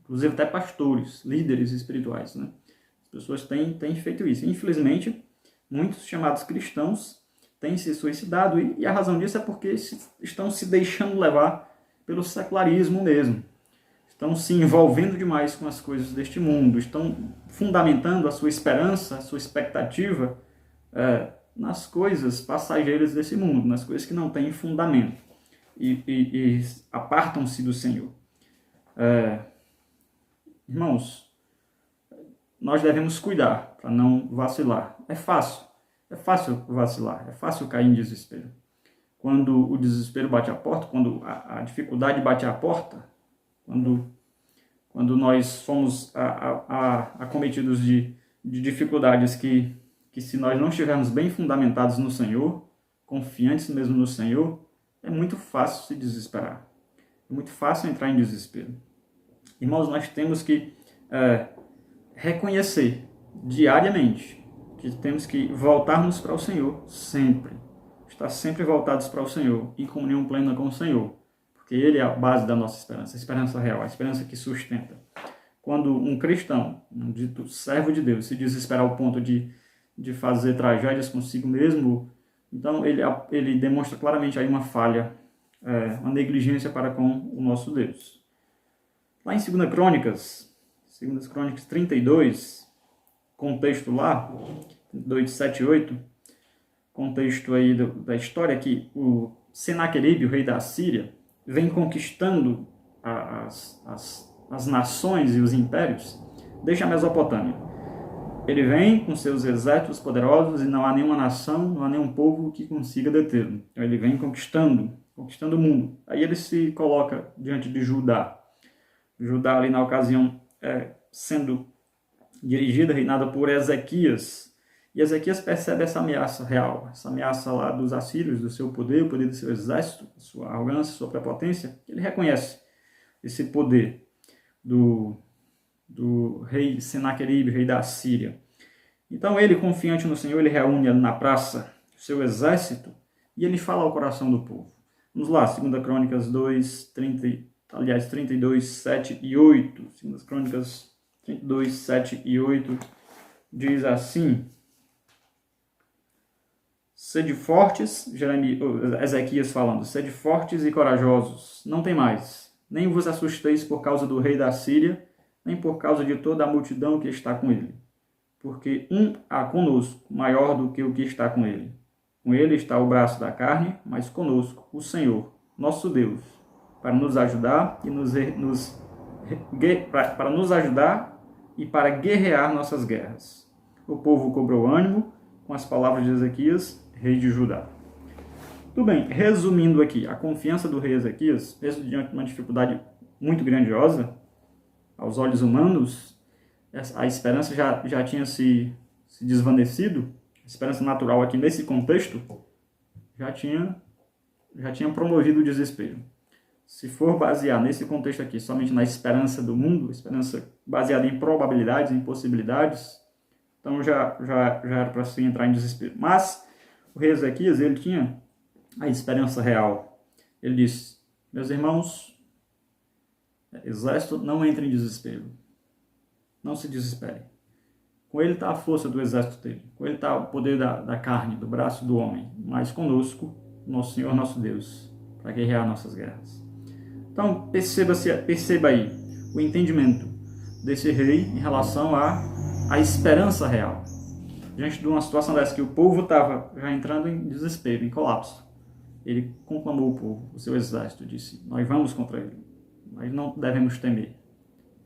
S3: Inclusive até pastores, líderes espirituais, né? As pessoas têm feito isso. Infelizmente, muitos chamados cristãos têm se suicidado, e a razão disso é porque estão se deixando levar pelo secularismo mesmo. Estão se envolvendo demais com as coisas deste mundo, estão fundamentando a sua esperança, a sua expectativa nas coisas passageiras desse mundo, nas coisas que não têm fundamento, e apartam-se do Senhor. Irmãos, nós devemos cuidar para não vacilar. É fácil vacilar, é fácil cair em desespero. Quando o desespero bate à porta, quando a dificuldade bate à porta, quando nós fomos acometidos de dificuldades que se nós não estivermos bem fundamentados no Senhor, confiantes mesmo no Senhor, é muito fácil se desesperar. É muito fácil entrar em desespero. Irmãos, nós temos que reconhecer diariamente que temos que voltarmos para o Senhor sempre. Estar sempre voltados para o Senhor, em comunhão plena com o Senhor. Porque Ele é a base da nossa esperança, a esperança real, a esperança que sustenta. Quando um cristão, um dito servo de Deus, se desespera ao ponto de fazer tragédias consigo mesmo, então ele demonstra claramente aí uma falha, uma negligência para com o nosso Deus. Lá em 2 Crônicas 32, contexto lá, 2, 7 e 8, contexto aí da história que o Senaqueribe, o rei da Síria, vem conquistando as nações e os impérios, deixa a Mesopotâmia. Ele vem com seus exércitos poderosos e não há nenhuma nação, não há nenhum povo que consiga detê-lo. Então ele vem conquistando o mundo. Aí ele se coloca diante de Judá. Judá ali na ocasião sendo dirigida, reinada por Ezequias. E Ezequias percebe essa ameaça real, essa ameaça lá dos assírios, do seu poder, o poder do seu exército, sua arrogância, sua prepotência. Ele reconhece esse poder do rei Senaqueribe, rei da Síria. Então ele, confiante no Senhor, ele reúne ali na praça o seu exército e ele fala ao coração do povo. Vamos lá, 2 Crônicas 32, 7 e 8. 2 Crônicas 32, 7 e 8 diz assim: sede fortes, Ezequias falando, sede fortes e corajosos, não temais, nem vos assusteis por causa do rei da Síria, nem por causa de toda a multidão que está com ele. Porque há conosco, maior do que o que está com ele. Com ele está o braço da carne, mas conosco o Senhor, nosso Deus, para nos ajudar e para guerrear nossas guerras. O povo cobrou ânimo com as palavras de Ezequias, rei de Judá. Tudo bem, resumindo aqui, a confiança do rei Ezequias, mesmo diante de uma dificuldade muito grandiosa, aos olhos humanos, a esperança já tinha se desvanecido, a esperança natural aqui nesse contexto já tinha promovido o desespero. Se for basear nesse contexto aqui somente na esperança do mundo, esperança baseada em probabilidades, em possibilidades, então já era para se entrar em desespero. Mas o rei Ezequias, ele tinha a esperança real. Ele disse: meus irmãos, exército, não entre em desespero. Não se desespere. Com ele está a força do exército dele. Com ele está o poder da carne, do braço do homem. Mas conosco, nosso Senhor, nosso Deus, para guerrear nossas guerras. Então, perceba aí o entendimento desse rei em relação à esperança real. Diante de uma situação dessa que o povo estava já entrando em desespero, em colapso, ele conclamou o povo, o seu exército, disse: nós vamos contra ele. Nós não devemos temer.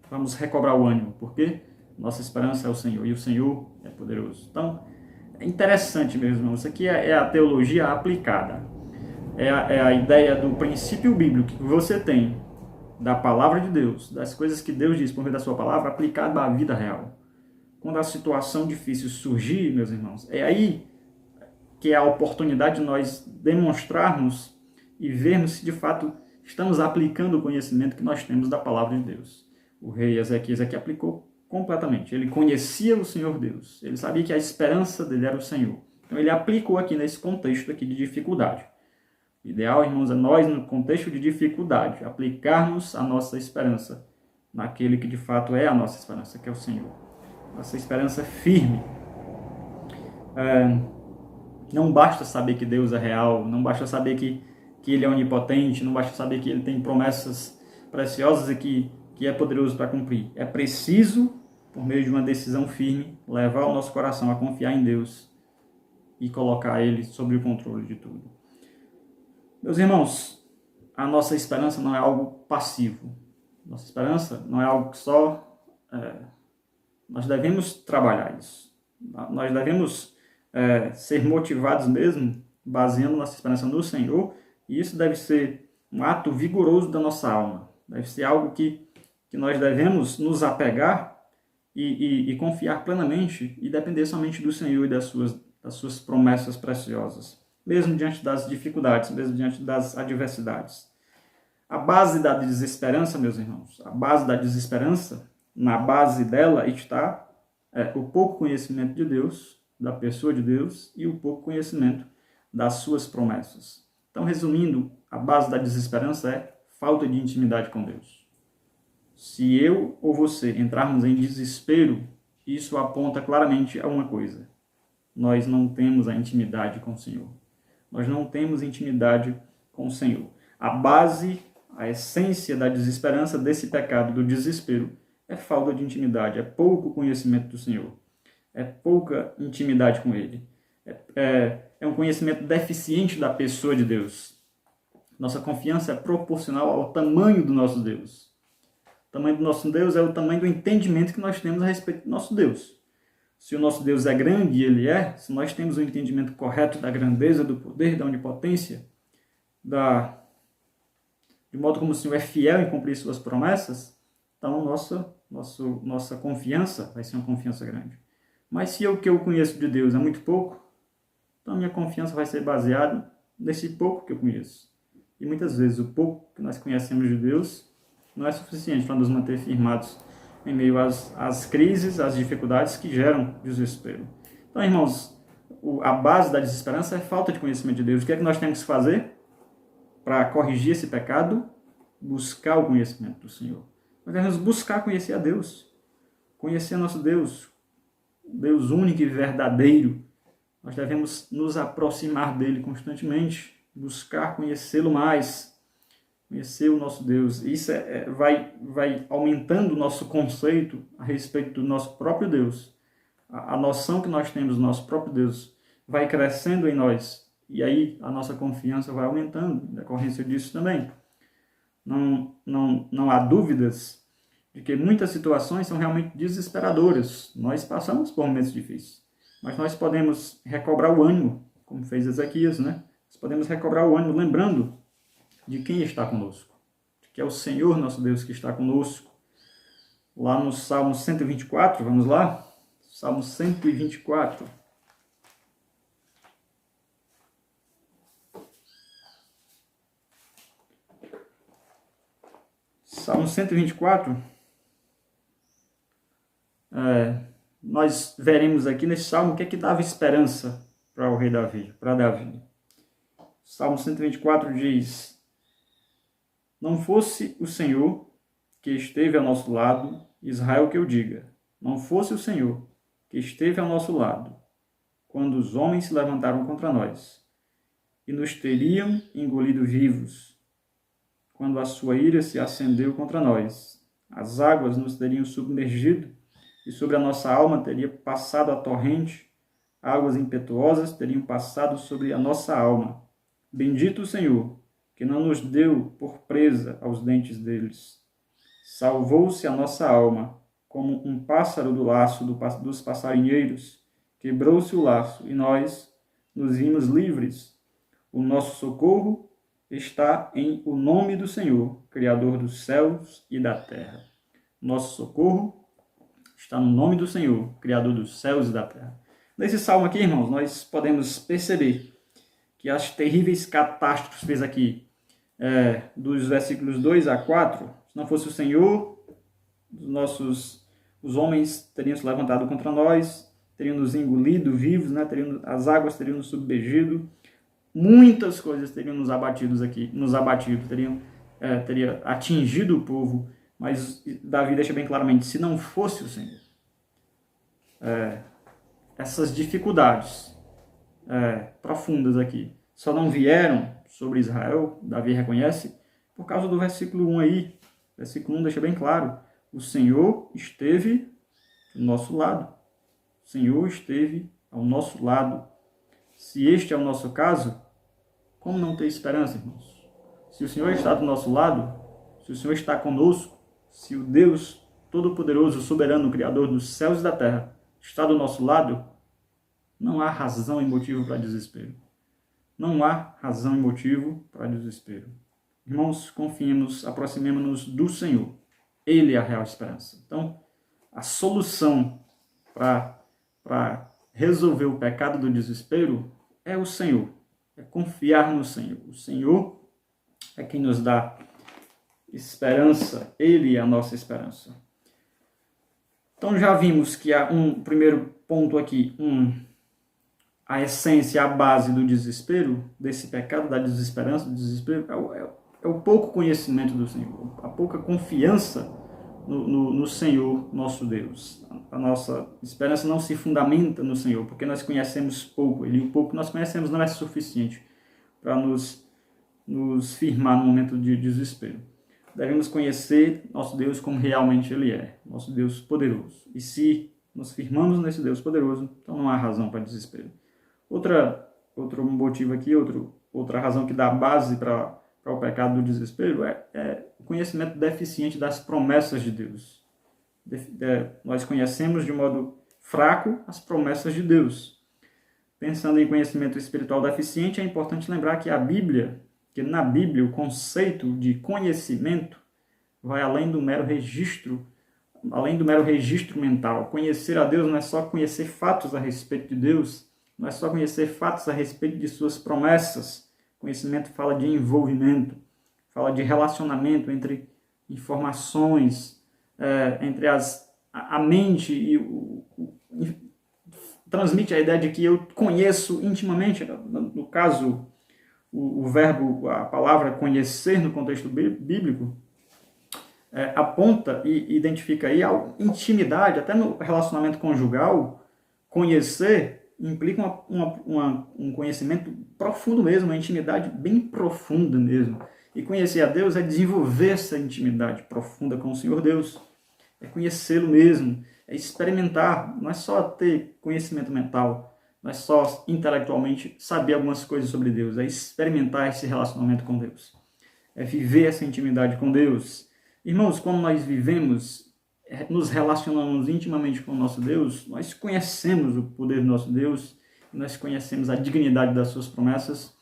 S3: Vamos recobrar o ânimo, porque nossa esperança é o Senhor, e o Senhor é poderoso. Então, é interessante, meus irmãos. Isso aqui é a teologia aplicada. É a ideia do princípio bíblico que você tem da palavra de Deus, das coisas que Deus diz por meio da sua palavra, aplicado à vida real. Quando a situação difícil surgir, meus irmãos, é aí que é a oportunidade de nós demonstrarmos e vermos se de fato estamos aplicando o conhecimento que nós temos da palavra de Deus. O rei Ezequias aqui aplicou completamente. Ele conhecia o Senhor Deus. Ele sabia que a esperança dele era o Senhor. Então ele aplicou aqui nesse contexto aqui de dificuldade. O ideal, irmãos, é nós, no contexto de dificuldade, aplicarmos a nossa esperança naquele que de fato é a nossa esperança, que é o Senhor. Nossa esperança firme. Não basta saber que Deus é real, não basta saber que Ele é onipotente, não basta saber que Ele tem promessas preciosas e que é poderoso para cumprir. É preciso, por meio de uma decisão firme, levar o nosso coração a confiar em Deus e colocar Ele sob o controle de tudo. Meus irmãos, a nossa esperança não é algo passivo. Nossa esperança não é algo que só... nós devemos trabalhar isso. Nós devemos ser motivados mesmo, baseando nossa esperança no Senhor, e isso deve ser um ato vigoroso da nossa alma. Deve ser algo que que nós devemos nos apegar e confiar plenamente e depender somente do Senhor e das suas promessas preciosas, mesmo diante das dificuldades, mesmo diante das adversidades. A base da desesperança, meus irmãos, a base da desesperança, na base dela está o pouco conhecimento de Deus, da pessoa de Deus, e o pouco conhecimento das suas promessas. Então, resumindo, a base da desesperança é falta de intimidade com Deus. Se eu ou você entrarmos em desespero, isso aponta claramente a uma coisa: nós não temos a intimidade com o Senhor. Nós não temos intimidade com o Senhor. A base, a essência da desesperança, desse pecado do desespero, é falta de intimidade, é pouco conhecimento do Senhor, é pouca intimidade com Ele, é um conhecimento deficiente da pessoa de Deus. Nossa confiança é proporcional ao tamanho do nosso Deus. O tamanho do nosso Deus é o tamanho do entendimento que nós temos a respeito do nosso Deus. Se o nosso Deus é grande, e Ele é, se nós temos o entendimento correto da grandeza, do poder, da onipotência, de modo como o Senhor é fiel em cumprir suas promessas, então nossa confiança vai ser uma confiança grande. Mas se o que eu conheço de Deus é muito pouco, então a minha confiança vai ser baseada nesse pouco que eu conheço. E muitas vezes o pouco que nós conhecemos de Deus não é suficiente para nos manter firmados em meio às crises, às dificuldades que geram desespero. Então, irmãos, a base da desesperança é falta de conhecimento de Deus. O que é que nós temos que fazer para corrigir esse pecado? Buscar o conhecimento do Senhor. Nós devemos buscar conhecer a Deus, conhecer nosso Deus, Deus único e verdadeiro. Nós devemos nos aproximar dele constantemente, buscar conhecê-lo mais, conhecer o nosso Deus. Isso vai aumentando o nosso conceito a respeito do nosso próprio Deus. A noção que nós temos do nosso próprio Deus vai crescendo em nós. E aí a nossa confiança vai aumentando, em decorrência disso também. Não há dúvidas de que muitas situações são realmente desesperadoras. Nós passamos por momentos difíceis. Mas nós podemos recobrar o ânimo, como fez Ezequias, né? Nós podemos recobrar o ânimo lembrando de quem está conosco, de que é o Senhor nosso Deus que está conosco. Lá no Salmo 124, vamos lá? Salmo 124. Salmo 124, nós veremos aqui nesse salmo o que é que dava esperança para o rei Davi, para Davi. Salmo 124 diz: não fosse o Senhor que esteve ao nosso lado, Israel que eu diga, não fosse o Senhor que esteve ao nosso lado, quando os homens se levantaram contra nós, e nos teriam engolido vivos, quando a sua ira se acendeu contra nós, as águas nos teriam submergido, e sobre a nossa alma teria passado a torrente, águas impetuosas teriam passado sobre a nossa alma. Bendito o Senhor, que não nos deu por presa aos dentes deles. Salvou-se a nossa alma, como um pássaro do laço dos passarinheiros. Quebrou-se o laço, e nós nos vimos livres. O nosso socorro está em o nome do Senhor, Criador dos céus e da terra. Nosso socorro está no nome do Senhor, Criador dos céus e da terra. Nesse salmo aqui, irmãos, nós podemos perceber que as terríveis catástrofes aqui, dos versículos 2 a 4, se não fosse o Senhor, os homens teriam se levantado contra nós, teriam nos engolido vivos, né? As águas teriam nos submergido, muitas coisas teriam nos abatido, teria atingido o povo, mas Davi deixa bem claramente, se não fosse o Senhor, essas dificuldades profundas aqui só não vieram sobre Israel, Davi reconhece, por causa do versículo 1 aí. Versículo 1 deixa bem claro, o Senhor esteve do nosso lado. O Senhor esteve ao nosso lado. Se este é o nosso caso, como não ter esperança, irmãos? Se o Senhor está do nosso lado, se o Senhor está conosco, se o Deus Todo-Poderoso, Soberano, Criador dos céus e da terra, está do nosso lado, não há razão e motivo para desespero. Não há razão e motivo para desespero. Irmãos, confiemos, aproximemo-nos do Senhor. Ele é a real esperança. Então, a solução para resolver o pecado do desespero é o Senhor, é confiar no Senhor. O Senhor é quem nos dá esperança, Ele é a nossa esperança. Então já vimos que há um primeiro ponto aqui, a essência, a base do desespero, desse pecado, da desesperança, do desespero, é o pouco conhecimento do Senhor, a pouca confiança no Senhor, nosso Deus. A nossa esperança não se fundamenta no Senhor, porque nós conhecemos pouco, e o pouco que nós conhecemos não é suficiente para nos firmar no momento de desespero. Devemos conhecer nosso Deus como realmente Ele é, nosso Deus poderoso. E se nos firmamos nesse Deus poderoso, então não há razão para desespero. Outro motivo aqui, outra razão que dá base para o pecado do desespero é o conhecimento deficiente das promessas de Deus. Nós conhecemos de modo fraco as promessas de Deus. Pensando em conhecimento espiritual deficiente, é importante lembrar que na Bíblia o conceito de conhecimento vai além do mero registro mental. Conhecer a Deus não é só conhecer fatos a respeito de Deus, não é só conhecer fatos a respeito de suas promessas. Conhecimento fala de envolvimento, fala de relacionamento entre informações, entre a mente transmite a ideia de que eu conheço intimamente. No caso, o verbo, a palavra conhecer no contexto bíblico, aponta e identifica aí a intimidade, até no relacionamento conjugal. Conhecer implica um conhecimento profundo mesmo, uma intimidade bem profunda mesmo. E conhecer a Deus é desenvolver essa intimidade profunda com o Senhor Deus. É conhecê-lo mesmo, é experimentar, não é só ter conhecimento mental, não é só intelectualmente saber algumas coisas sobre Deus, é experimentar esse relacionamento com Deus. É viver essa intimidade com Deus. Irmãos, quando nós vivemos, nos relacionamos intimamente com o nosso Deus, nós conhecemos o poder do nosso Deus, nós conhecemos a dignidade das suas promessas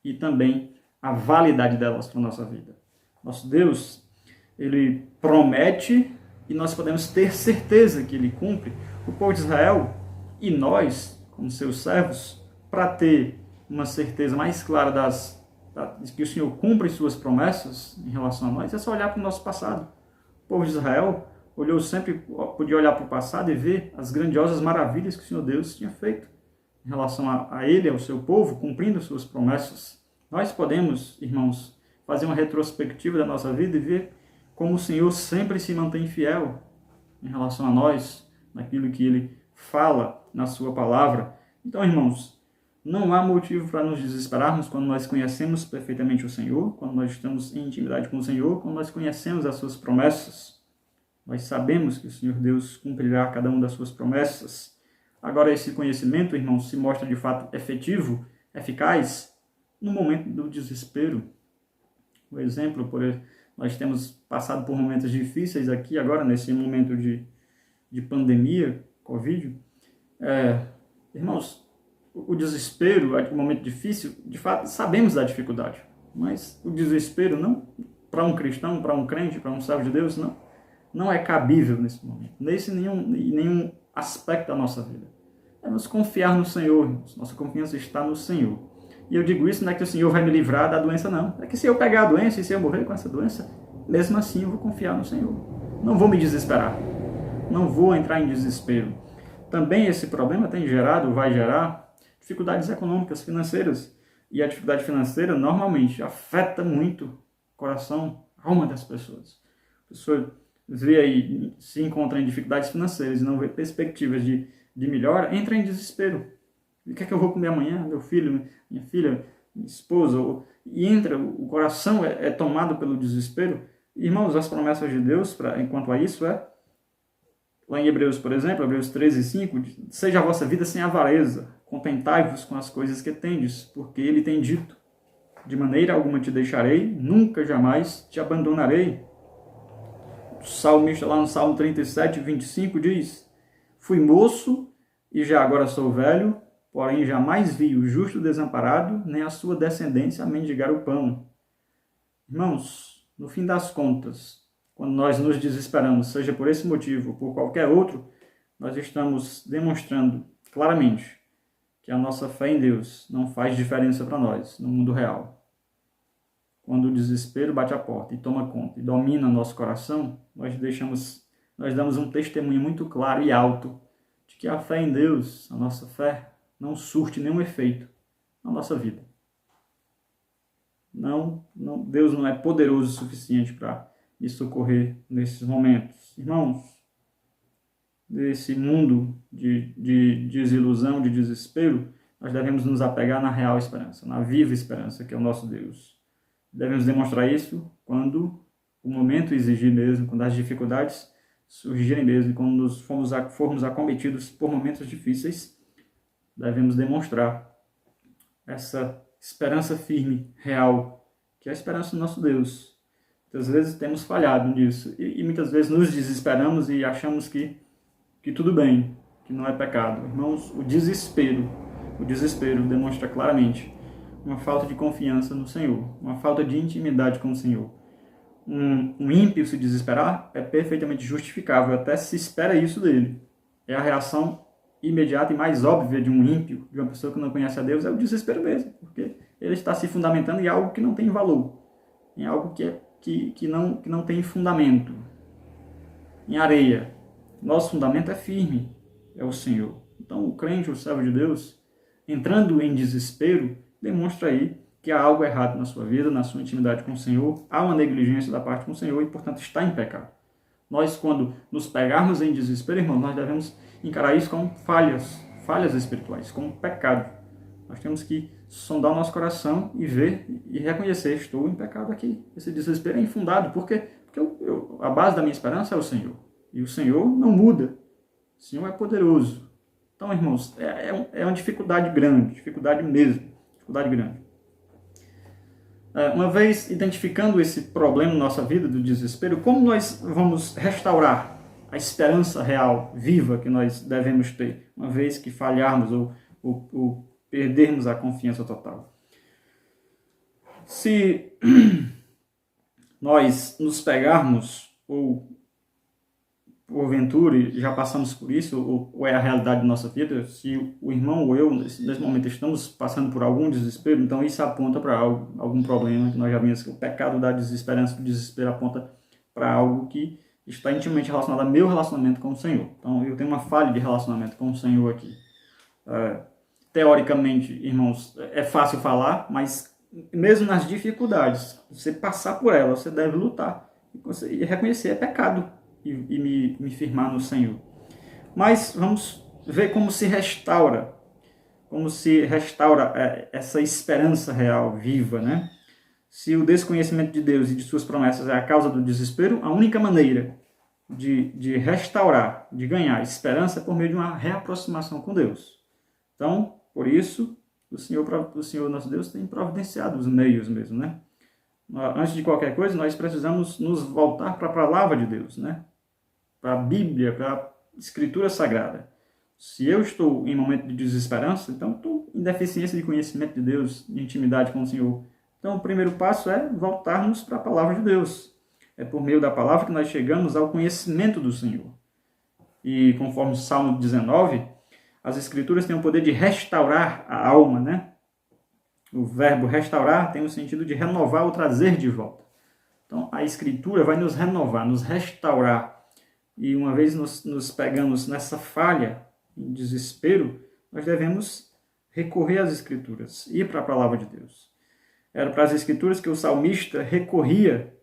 S3: e também a validade delas para a nossa vida. Nosso Deus, Ele promete e nós podemos ter certeza que Ele cumpre. O povo de Israel e nós, como seus servos, para ter uma certeza mais clara de que o Senhor cumpre suas promessas em relação a nós, é só olhar para o nosso passado. O povo de Israel podia olhar para o passado e ver as grandiosas maravilhas que o Senhor Deus tinha feito em relação a Ele, ao seu povo, cumprindo suas promessas. Nós podemos, irmãos, fazer uma retrospectiva da nossa vida e ver como o Senhor sempre se mantém fiel em relação a nós, naquilo que Ele fala na sua palavra. Então, irmãos, não há motivo para nos desesperarmos quando nós conhecemos perfeitamente o Senhor, quando nós estamos em intimidade com o Senhor, quando nós conhecemos as suas promessas. Nós sabemos que o Senhor Deus cumprirá cada uma das suas promessas. Agora, esse conhecimento, irmãos, se mostra de fato efetivo, eficaz, no momento do desespero. Por exemplo, nós temos passado por momentos difíceis aqui, agora, nesse momento de pandemia, Covid. Irmãos, o desespero, o momento difícil, de fato, sabemos da dificuldade. Mas o desespero, não para um cristão, para um crente, para um servo de Deus, não é cabível nesse momento. Nesse nenhum aspecto da nossa vida. Devemos confiar no Senhor, irmãos. Nossa confiança está no Senhor. E eu digo isso não é que o Senhor vai me livrar da doença, não. É que se eu pegar a doença e se eu morrer com essa doença, mesmo assim eu vou confiar no Senhor. Não vou me desesperar. Não vou entrar em desespero. Também esse problema vai gerar dificuldades econômicas, financeiras. E a dificuldade financeira normalmente afeta muito o coração, a alma das pessoas. A pessoa se encontra em dificuldades financeiras e não vê perspectivas de melhora, entra em desespero. O que é que eu vou comer amanhã? Meu filho, minha filha, minha esposa. E o coração é tomado pelo desespero. Irmãos, as promessas de Deus, enquanto a isso, lá em Hebreus, por exemplo, Hebreus 13:5, seja a vossa vida sem avareza, contentai-vos com as coisas que tendes, porque Ele tem dito, de maneira alguma te deixarei, nunca jamais te abandonarei. O salmista lá no Salmo 37:25 diz, fui moço e já agora sou velho, porém jamais vi o justo desamparado, nem a sua descendência a mendigar o pão. Irmãos, no fim das contas, quando nós nos desesperamos, seja por esse motivo ou por qualquer outro, nós estamos demonstrando claramente que a nossa fé em Deus não faz diferença para nós no mundo real. Quando o desespero bate a porta e toma conta e domina nosso coração, nós damos um testemunho muito claro e alto de que a fé em Deus, a nossa fé, não surte nenhum efeito na nossa vida. Deus não é poderoso o suficiente para me socorrer nesses momentos. Irmãos, desse mundo de desilusão, de desespero, nós devemos nos apegar na real esperança, na viva esperança, que é o nosso Deus. Devemos demonstrar isso quando o momento exigir mesmo, quando as dificuldades surgirem mesmo, quando formos acometidos por momentos difíceis, devemos demonstrar essa esperança firme, real, que é a esperança do nosso Deus. Muitas vezes temos falhado nisso e muitas vezes nos desesperamos e achamos que tudo bem, que não é pecado. Irmãos, o desespero demonstra claramente uma falta de confiança no Senhor, uma falta de intimidade com o Senhor. Um ímpio se desesperar é perfeitamente justificável, até se espera isso dele. É a reação imediata e mais óbvia de um ímpio, de uma pessoa que não conhece a Deus, é o desespero mesmo, porque ele está se fundamentando em algo que não tem valor, em algo que não tem fundamento, em areia. Nosso fundamento é firme, é o Senhor. Então o crente, o servo de Deus, entrando em desespero, demonstra aí que há algo errado na sua vida, na sua intimidade com o Senhor, há uma negligência da parte com o Senhor e, portanto, está em pecado. Nós, quando nos pegarmos em desespero, irmãos, nós devemos encarar isso como falhas espirituais, como pecado. Nós temos que sondar o nosso coração e ver e reconhecer, estou em pecado aqui. Esse desespero é infundado, porque a base da minha esperança é o Senhor. E o Senhor não muda. O Senhor é poderoso. Então, irmãos, é uma dificuldade grande, dificuldade mesmo, dificuldade grande. Uma vez identificando esse problema na nossa vida do desespero, como nós vamos restaurar a esperança real, viva, que nós devemos ter, uma vez que falharmos ou perdermos a confiança total? Se nós nos pegarmos, ou porventura já passamos por isso, ou é a realidade da nossa vida, se o irmão ou eu, nesse momento, estamos passando por algum desespero, então isso aponta para algum problema que nós já vimos, que o pecado da desesperança, o desespero aponta para algo que está intimamente relacionado ao meu relacionamento com o Senhor. Então eu tenho uma falha de relacionamento com o Senhor aqui. Teoricamente, irmãos, é fácil falar, mas mesmo nas dificuldades, você passar por elas, você deve lutar e reconhecer, é pecado. E me firmar no Senhor. Mas vamos ver como se restaura essa esperança real, viva, né? Se o desconhecimento de Deus e de suas promessas é a causa do desespero, a única maneira de restaurar, de ganhar esperança é por meio de uma reaproximação com Deus. Então, por isso, o Senhor nosso Deus tem providenciado os meios mesmo, né? Antes de qualquer coisa, nós precisamos nos voltar para a palavra de Deus, né? Para a Bíblia, para a Escritura Sagrada. Se eu estou em momento de desesperança, então estou em deficiência de conhecimento de Deus, de intimidade com o Senhor. Então o primeiro passo é voltarmos para a palavra de Deus. É por meio da palavra que nós chegamos ao conhecimento do Senhor. E conforme o Salmo 19, as Escrituras têm o poder de restaurar a alma, né? O verbo restaurar tem o sentido de renovar ou trazer de volta. Então a Escritura vai nos renovar, nos restaurar. E uma vez nos pegamos nessa falha, em desespero, nós devemos recorrer às Escrituras, ir para a palavra de Deus. Era para as Escrituras que o salmista recorria,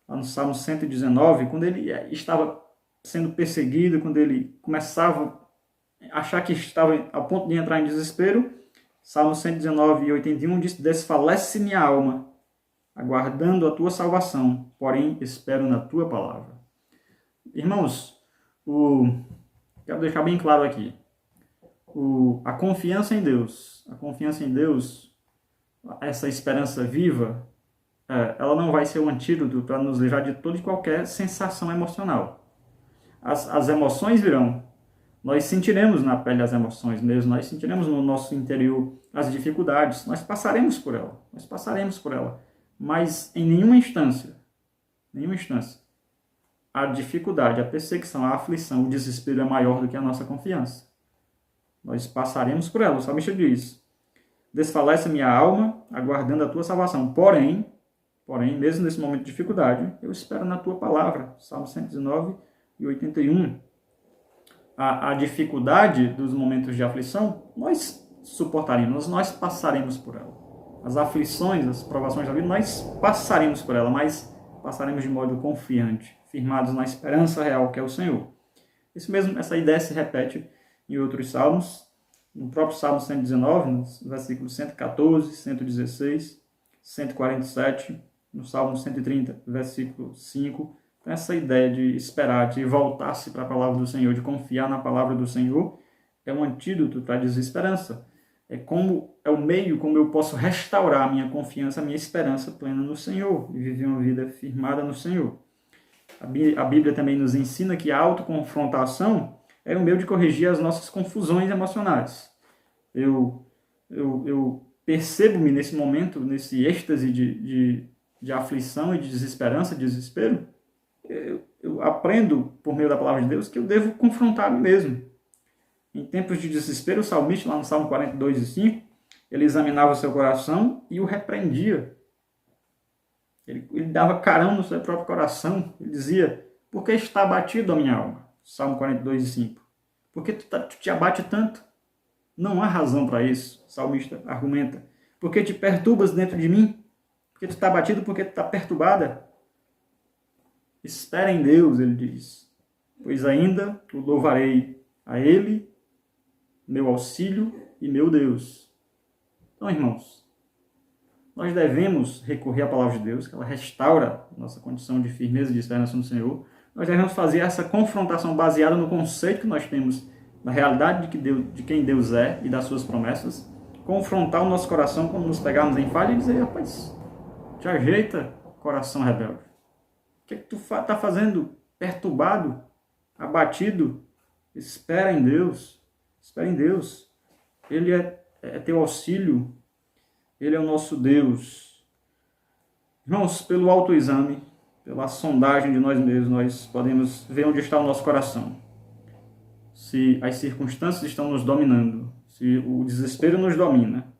S3: lá no Salmo 119, quando ele estava sendo perseguido, quando ele começava a achar que estava a ponto de entrar em desespero. Salmo 119, 81 diz: desfalece minha alma, aguardando a tua salvação, porém espero na tua palavra. Irmãos, quero deixar bem claro aqui, a confiança em Deus, essa esperança viva, ela não vai ser um antídoto para nos livrar de toda e qualquer sensação emocional. As emoções virão, nós sentiremos na pele as emoções mesmo, nós sentiremos no nosso interior as dificuldades, nós passaremos por ela, mas em nenhuma instância, a dificuldade, a perseguição, a aflição, o desespero é maior do que a nossa confiança. Nós passaremos por ela. O salmista diz: desfalece minha alma, aguardando a tua salvação. Porém, mesmo nesse momento de dificuldade, eu espero na tua palavra. Salmo 119 e 81. A dificuldade dos momentos de aflição, nós suportaremos, nós passaremos por ela. As aflições, as provações da vida, nós passaremos por ela, mas passaremos de modo confiante, firmados na esperança real que é o Senhor. Isso mesmo, essa ideia se repete em outros salmos, no próprio Salmo 119, nos versículos 114, 116, 147, no Salmo 130, versículo 5, então essa ideia de esperar, de voltar-se para a palavra do Senhor, de confiar na palavra do Senhor, é um antídoto para a desesperança. É o meio como eu posso restaurar a minha confiança, a minha esperança plena no Senhor, e viver uma vida firmada no Senhor. A Bíblia também nos ensina que a autoconfrontação é o meio de corrigir as nossas confusões emocionais. Eu percebo-me nesse momento, nesse êxtase de aflição e de desesperança, de desespero. Eu aprendo, por meio da palavra de Deus, que eu devo confrontar a mim mesmo. Em tempos de desespero, o salmista, lá no Salmo 42 e 5, ele examinava o seu coração e o repreendia. Ele dava carão no seu próprio coração. Ele dizia: por que está abatido a minha alma? Salmo 42 e 5. Por que tu te abate tanto? Não há razão para isso, o salmista argumenta. Por que te perturbas dentro de mim? Porque tu está abatido, porque tu está perturbada? Espera em Deus, ele diz, pois ainda o louvarei a Ele, meu auxílio e meu Deus. Então, irmãos, nós devemos recorrer à palavra de Deus, que ela restaura nossa condição de firmeza e de esperança no Senhor. Nós devemos fazer essa confrontação baseada no conceito que nós temos da realidade de quem Deus é e das suas promessas. Confrontar o nosso coração quando nos pegarmos em falha e dizer: rapaz, te ajeita, coração rebelde. O que tu está fazendo perturbado, abatido? Espera em Deus. Espera em Deus. Ele é teu auxílio. Ele é o nosso Deus. Irmãos, pelo autoexame, pela sondagem de nós mesmos, nós podemos ver onde está o nosso coração. Se as circunstâncias estão nos dominando, se o desespero nos domina,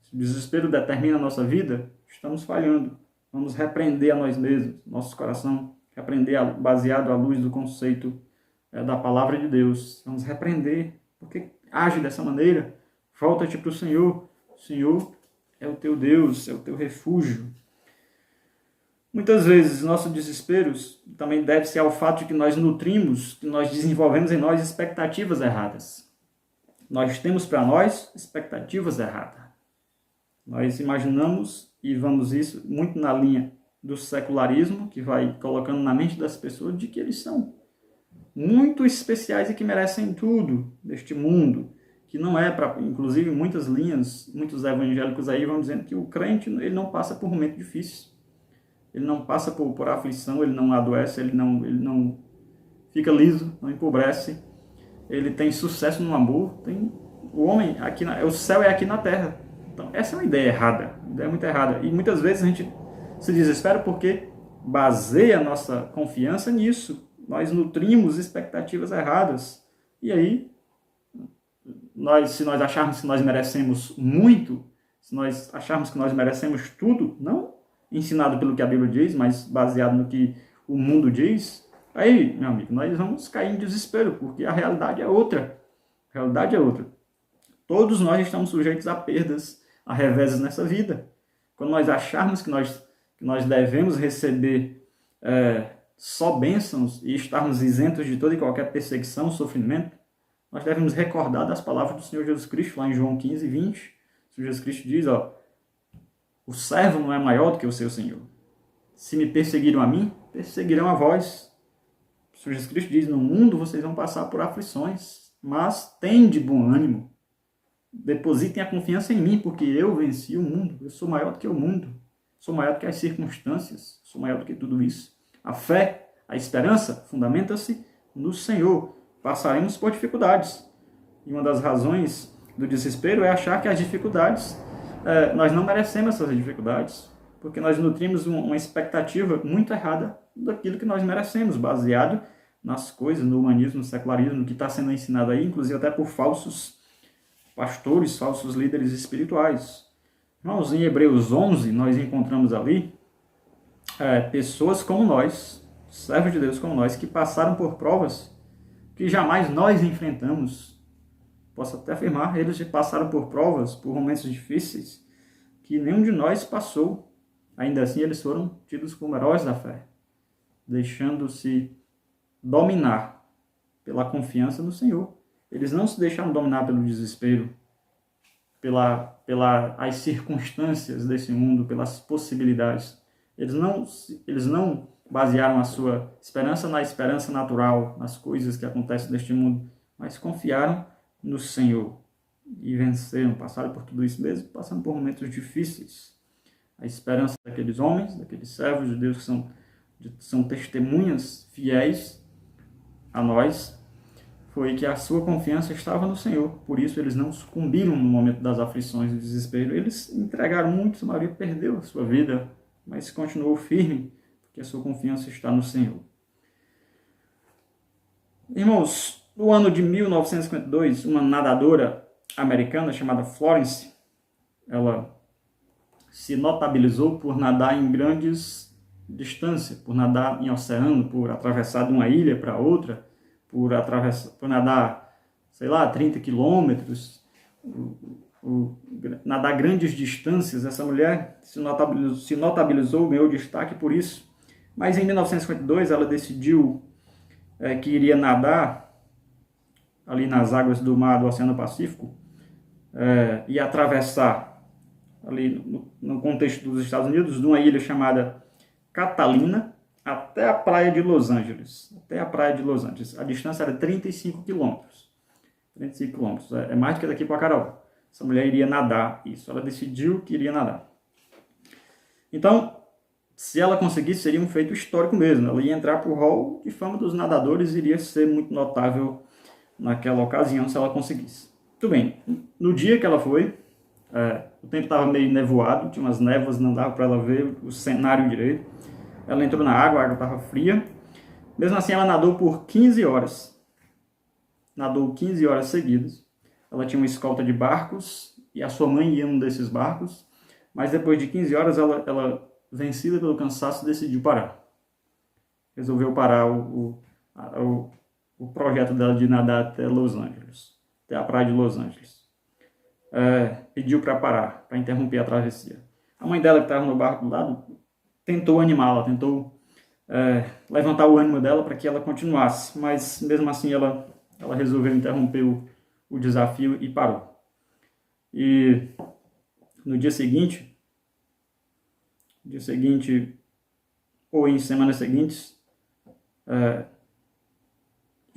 S3: se o desespero determina a nossa vida, estamos falhando. Vamos repreender a nós mesmos, nosso coração, repreender baseado à luz do conceito da palavra de Deus. Vamos repreender, porque age dessa maneira. Volta-te para o Senhor. O Senhor é o teu Deus, é o teu refúgio. Muitas vezes, nosso desespero também deve-se ao fato de que nós nutrimos, que nós desenvolvemos em nós expectativas erradas. Nós temos para nós expectativas erradas. Nós imaginamos, e vamos isso muito na linha do secularismo, que vai colocando na mente das pessoas de que eles são muito especiais e que merecem tudo deste mundo, que não é para, inclusive muitas linhas, muitos evangélicos aí vão dizendo que o crente ele não passa por momento difícil, ele não passa por aflição, ele não adoece, ele não fica liso, não empobrece, ele tem sucesso no amor, o homem aqui, o céu é aqui na terra. Então essa é uma ideia errada, uma ideia muito errada, e muitas vezes a gente se desespera porque baseia a nossa confiança nisso. Nós nutrimos expectativas erradas. E aí, se nós acharmos que nós merecemos muito, se nós acharmos que nós merecemos tudo, não ensinado pelo que a Bíblia diz, mas baseado no que o mundo diz, aí, meu amigo, nós vamos cair em desespero, porque a realidade é outra. A realidade é outra. Todos nós estamos sujeitos a perdas, a reveses nessa vida. Quando nós acharmos que nós devemos receber só bênçãos e estarmos isentos de toda e qualquer perseguição, sofrimento, nós devemos recordar das palavras do Senhor Jesus Cristo, lá em João 15, 20. O Senhor Jesus Cristo diz, o servo não é maior do que o seu Senhor. Se me perseguiram a mim, perseguirão a vós. O Senhor Jesus Cristo diz, no mundo vocês vão passar por aflições, mas tende bom ânimo. Depositem a confiança em mim, porque eu venci o mundo. Eu sou maior do que o mundo. Sou maior do que as circunstâncias. Sou maior do que tudo isso. A fé, a esperança, fundamenta-se no Senhor. Passaremos por dificuldades. E uma das razões do desespero é achar que as dificuldades, nós não merecemos essas dificuldades. porque nós nutrimos uma expectativa muito errada daquilo que nós merecemos, baseado nas coisas, no humanismo, no secularismo, que está sendo ensinado aí, inclusive até por falsos pastores, falsos líderes espirituais. Irmãos, em Hebreus 11, nós encontramos ali pessoas como nós, servos de Deus como nós, que passaram por provas que jamais nós enfrentamos. Posso até afirmar, eles passaram por provas, por momentos difíceis, que nenhum de nós passou. Ainda assim, eles foram tidos como heróis da fé, deixando-se dominar pela confiança no Senhor. Eles não se deixaram dominar pelo desespero, pelas circunstâncias desse mundo, pelas possibilidades. Eles não basearam a sua esperança na esperança natural, nas coisas que acontecem neste mundo, mas confiaram no Senhor e venceram, passaram por tudo isso mesmo, passando por momentos difíceis. A esperança daqueles homens, daqueles servos de Deus que são testemunhas fiéis a nós, foi que a sua confiança estava no Senhor. Por isso eles não sucumbiram no momento das aflições e do desespero. Eles entregaram muito, a maioria perdeu a sua vida, mas continuou firme, porque a sua confiança está no Senhor. Irmãos, no ano de 1952, uma nadadora americana chamada Florence, ela se notabilizou por nadar em grandes distâncias, por nadar em oceano, por atravessar de uma ilha para outra, por nadar, 30 quilômetros, nadar grandes distâncias. Essa mulher se notabilizou, ganhou destaque por isso. Mas em 1952 ela decidiu que iria nadar ali nas águas do mar do Oceano Pacífico e atravessar ali no contexto dos Estados Unidos, de uma ilha chamada Catalina até a praia de Los Angeles. A distância era 35 quilômetros. 35 quilômetros. É mais do que daqui para Carol. Essa mulher iria nadar isso. Ela decidiu que iria nadar. Então, se ela conseguisse, seria um feito histórico mesmo. Ela ia entrar para o hall de fama dos nadadores e iria ser muito notável naquela ocasião, se ela conseguisse. Muito bem. No dia que ela foi, o tempo estava meio nevoado, tinha umas névoas, não dava para ela ver o cenário direito. Ela entrou na água, a água estava fria. Mesmo assim, ela nadou por 15 horas. Nadou 15 horas seguidas. Ela tinha uma escolta de barcos e a sua mãe ia em um desses barcos. Mas depois de 15 horas, ela vencida pelo cansaço, decidiu parar. Resolveu parar o projeto dela de nadar até Los Angeles, até a praia de Los Angeles. Pediu para parar, para interromper a travessia. A mãe dela, que estava no barco do lado, tentou animá-la, tentou levantar o ânimo dela para que ela continuasse, mas mesmo assim ela resolveu interromper o desafio e parou. E no dia seguinte, ou em semanas seguintes,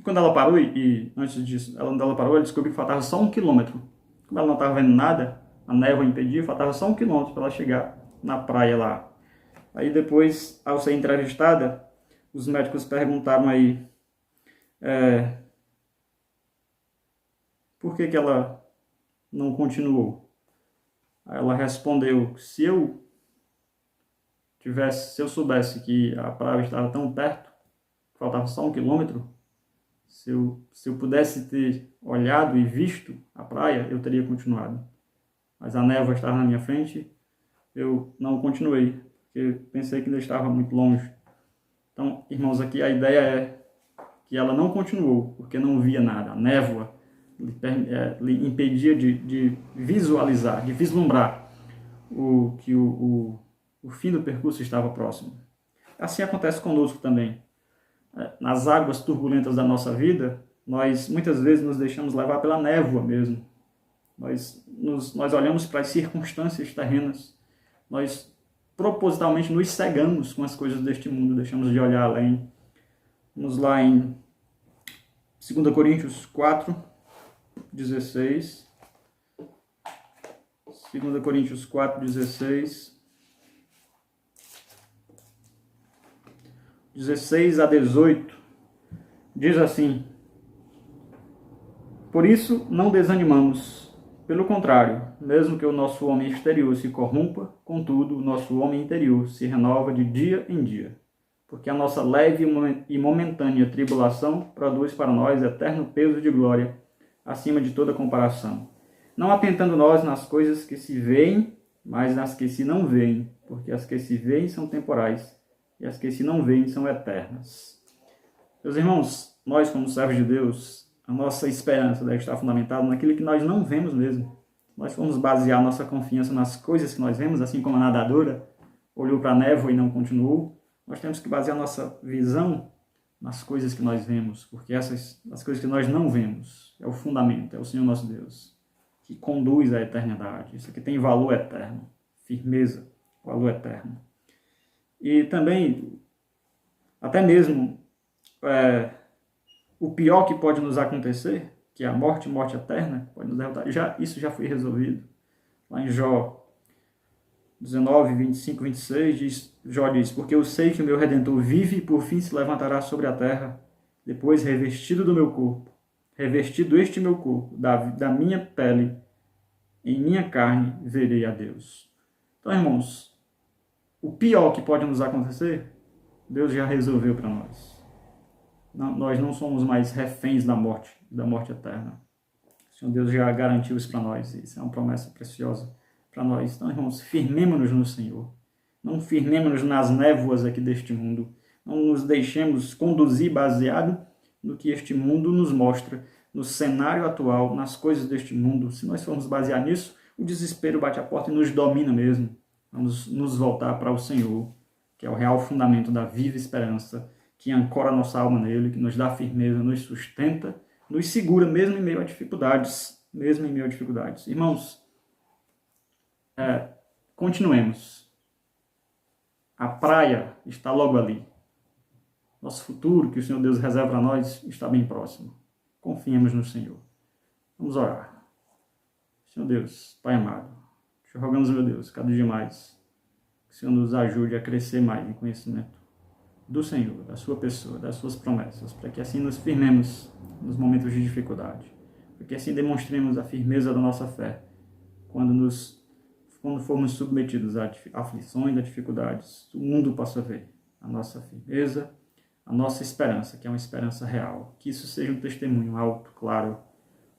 S3: quando ela parou, e antes disso, quando ela parou, ela descobriu que faltava só 1 quilômetro. Como ela não estava vendo nada, a névoa impedia, faltava só 1 quilômetro para ela chegar na praia lá. Aí depois, ao ser entrevistada, os médicos perguntaram aí por que ela não continuou. Aí ela respondeu: se eu soubesse que a praia estava tão perto, que faltava só 1 quilômetro, se eu pudesse ter olhado e visto a praia, eu teria continuado. Mas a névoa estava na minha frente, eu não continuei, porque pensei que ainda estava muito longe. Então, irmãos, aqui a ideia é que ela não continuou, porque não via nada. A névoa lhe impedia de visualizar, de vislumbrar que o fim do percurso estava próximo. Assim acontece conosco também. Nas águas turbulentas da nossa vida, nós muitas vezes nos deixamos levar pela névoa mesmo. Nós olhamos para as circunstâncias terrenas, nós propositalmente nos cegamos com as coisas deste mundo, deixamos de olhar além. Vamos lá em 2 Coríntios 4, 16. 2 Coríntios 4, 16. 16 a 18, diz assim: por isso não desanimamos, Pelo contrário, mesmo que o nosso homem exterior se corrompa, contudo, o nosso homem interior se renova de dia em dia. Porque a nossa leve e momentânea tribulação produz para nós eterno peso de glória, acima de toda comparação. Não atentando nós nas coisas que se veem, mas nas que se não veem, porque as que se veem são temporais, e as que se não veem são eternas. Meus irmãos, nós como servos de Deus, a nossa esperança deve estar fundamentada naquilo que nós não vemos mesmo. Nós formos basear nossa confiança nas coisas que nós vemos, assim como a nadadora olhou para a névoa e não continuou. Nós temos que basear nossa visão nas coisas que nós vemos, porque as coisas que nós não vemos é o fundamento, é o Senhor nosso Deus, que conduz à eternidade. Isso aqui tem valor eterno, firmeza, valor eterno. E também, até mesmo, o pior que pode nos acontecer, que é a morte eterna, pode nos derrotar, isso já foi resolvido. Lá em Jó 19, 25, 26, Jó diz: porque eu sei que o meu Redentor vive e por fim se levantará sobre a terra, depois revestido do meu corpo, revestido este meu corpo, da minha pele, em minha carne verei a Deus. Então, irmãos, o pior que pode nos acontecer, Deus já resolveu para nós. Nós não somos mais reféns da morte eterna. O Senhor Deus já garantiu isso para nós, e isso é uma promessa preciosa para nós. Então, irmãos, firmemo-nos no Senhor. Não firmemo-nos nas névoas aqui deste mundo. Não nos deixemos conduzir baseado no que este mundo nos mostra, no cenário atual, nas coisas deste mundo. Se nós formos basear nisso, o desespero bate a porta e nos domina mesmo. Vamos nos voltar para o Senhor, que é o real fundamento da viva esperança, que ancora a nossa alma nele, que nos dá firmeza, nos sustenta, nos segura mesmo em meio a dificuldades. Irmãos, continuemos. A praia está logo ali. Nosso futuro, que o Senhor Deus reserva para nós, está bem próximo. Confiemos no Senhor. Vamos orar. Senhor Deus, Pai amado, te rogamos, meu Deus, cada dia mais, que o Senhor nos ajude a crescer mais em conhecimento do Senhor, da sua pessoa, das suas promessas, para que assim nos firmemos nos momentos de dificuldade, para que assim demonstremos a firmeza da nossa fé quando formos submetidos a aflições, a dificuldades. O mundo possa ver a nossa firmeza, a nossa esperança, que é uma esperança real. Que isso seja um testemunho alto, claro,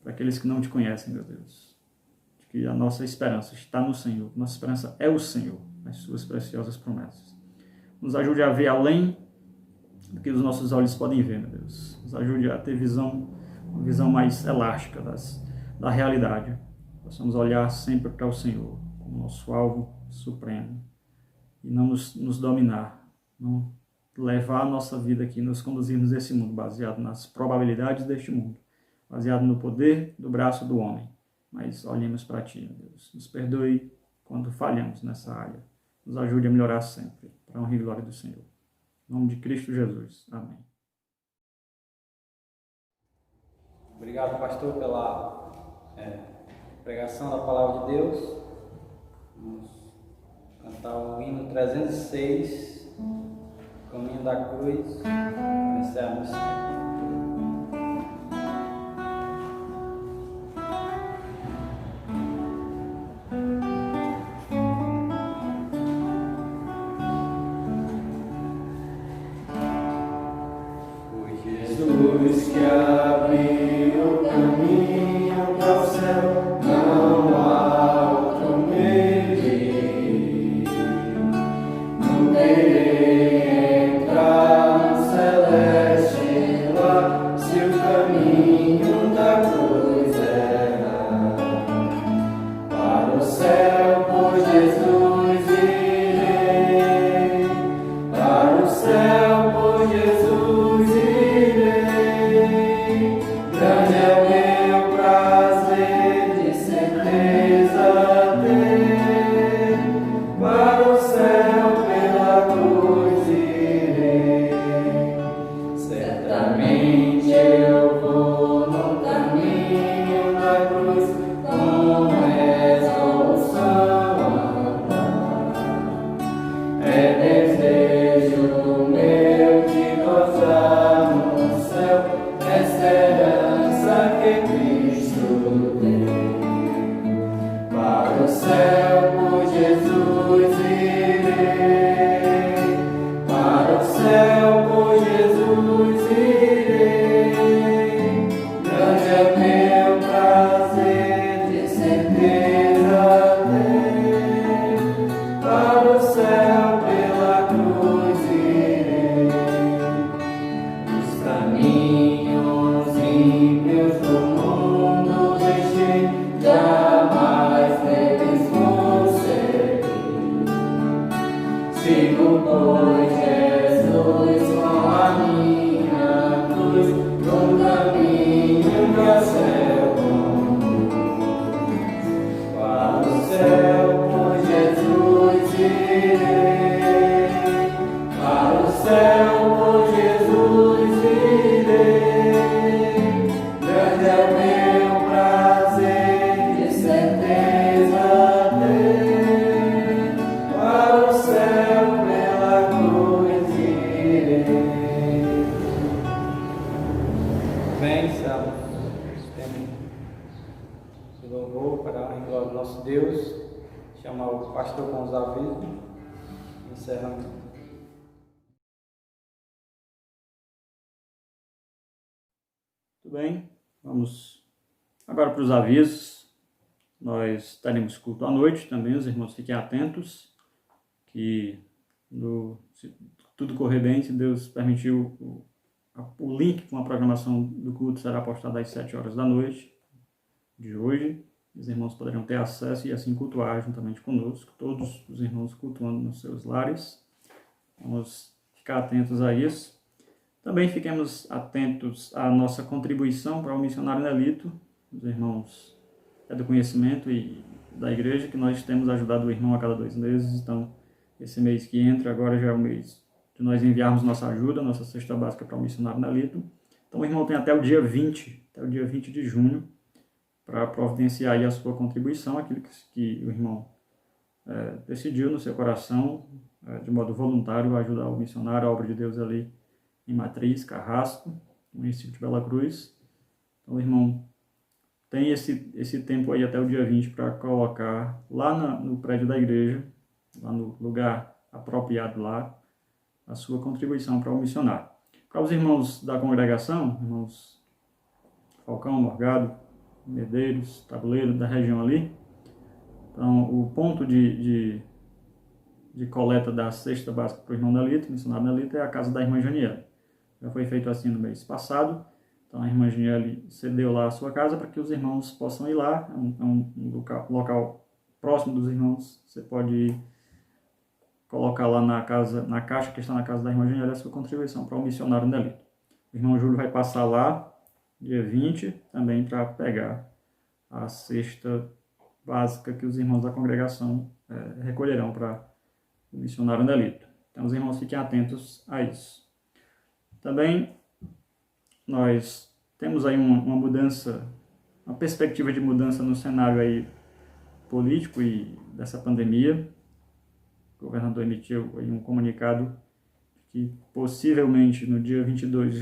S3: para aqueles que não te conhecem, meu Deus. De que a nossa esperança está no Senhor. Nossa esperança é o Senhor, nas suas preciosas promessas. Nos ajude a ver além do que os nossos olhos podem ver, meu Deus. Nos ajude a ter uma visão mais elástica da realidade. Possamos olhar sempre para o Senhor, como nosso alvo supremo. E não nos dominar, não levar a nossa vida aqui, nos conduzirmos desse mundo, baseado nas probabilidades deste mundo, baseado no poder do braço do homem. Mas olhemos para Ti, meu Deus. Nos perdoe quando falhamos nessa área. Nos ajude a melhorar sempre, para a honra e glória do Senhor. Em nome de Cristo Jesus. Amém.
S1: Obrigado, pastor, pela pregação da palavra de Deus. Vamos cantar o hino 306, Caminho da Cruz, para encerrarmos sempre.
S4: Jesus que abriu o caminho para o céu, não há outro meio. Não terei entrar no celeste lar, se o caminho da cruz era para o céu, por Jesus irei, para o céu, por Jesus irei. Grande é o meu prazer, de certeza ter, para o céu pela cruz irei. Certamente eu vou no caminho da cruz, com resolução andar. É desejo meu céu por Jesus irei, grande é o meu prazer, de certeza ter, para o céu pela cruz irei.
S1: Bem, estamos tendo de louvor para a glória do nosso Deus. Chamar o pastor com os avisos. Encerramos.
S3: Tudo bem, vamos agora para os avisos. Nós teremos culto à noite também, os irmãos fiquem atentos, que se tudo correr bem, se Deus permitiu, o link com a programação do culto será postado às 7 horas da noite de hoje. Os irmãos poderão ter acesso e assim cultuar juntamente conosco, todos os irmãos cultuando nos seus lares. Vamos ficar atentos a isso. Também fiquemos atentos à nossa contribuição para o missionário Nelito, os irmãos do conhecimento e da igreja, que nós temos ajudado o irmão a cada 2 meses. Então, esse mês que entra, agora já é o mês de nós enviarmos nossa ajuda, nossa cesta básica para o missionário Nelito. Então, o irmão tem até o dia 20 de junho, para providenciar aí a sua contribuição, aquilo que o irmão decidiu no seu coração, de modo voluntário, ajudar o missionário, a obra de Deus ali em Matriz, Carrasco, no município de Bela Cruz. Então, o irmão tem esse tempo aí até o dia 20 para colocar lá no prédio da igreja, lá no lugar apropriado lá, a sua contribuição para o missionário. Para os irmãos da congregação, irmãos Falcão, Morgado, Medeiros, Tabuleiro, da região ali. Então, o ponto de coleta da cesta básica para o irmão Nelito, missionário Nelito, é a casa da irmã Janiele. Já foi feito assim no mês passado. Então, a irmã Janiele cedeu lá a sua casa para que os irmãos possam ir lá. É um local próximo dos irmãos. Você pode ir colocar lá na caixa que está na casa da irmã Janiele a sua contribuição para o missionário Nelito. O irmão Júlio vai passar lá dia 20, também para pegar a cesta básica que os irmãos da congregação recolherão para o missionário Nelito. Então, os irmãos fiquem atentos a isso. Também, nós temos aí uma mudança, uma perspectiva de mudança no cenário aí político e dessa pandemia. O governador emitiu aí um comunicado que possivelmente no dia 22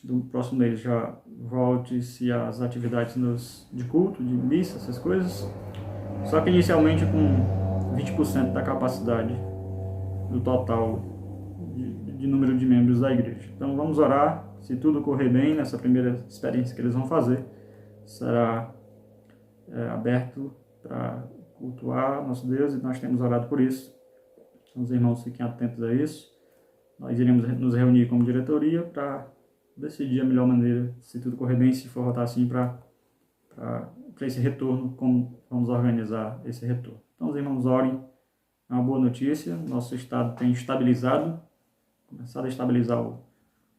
S3: do próximo mês já volte-se às atividades de culto, de missa, essas coisas, só que inicialmente com 20% da capacidade do total de número de membros da igreja. Então vamos orar, se tudo correr bem nessa primeira experiência que eles vão fazer, será aberto para cultuar nosso Deus e nós temos orado por isso. Então os irmãos fiquem atentos a isso. Nós iremos nos reunir como diretoria para decidir a melhor maneira, se tudo correr bem, se for votar assim, para esse retorno, como vamos organizar esse retorno. Então, os irmãos orem, é uma boa notícia, nosso estado tem estabilizado, começado a estabilizar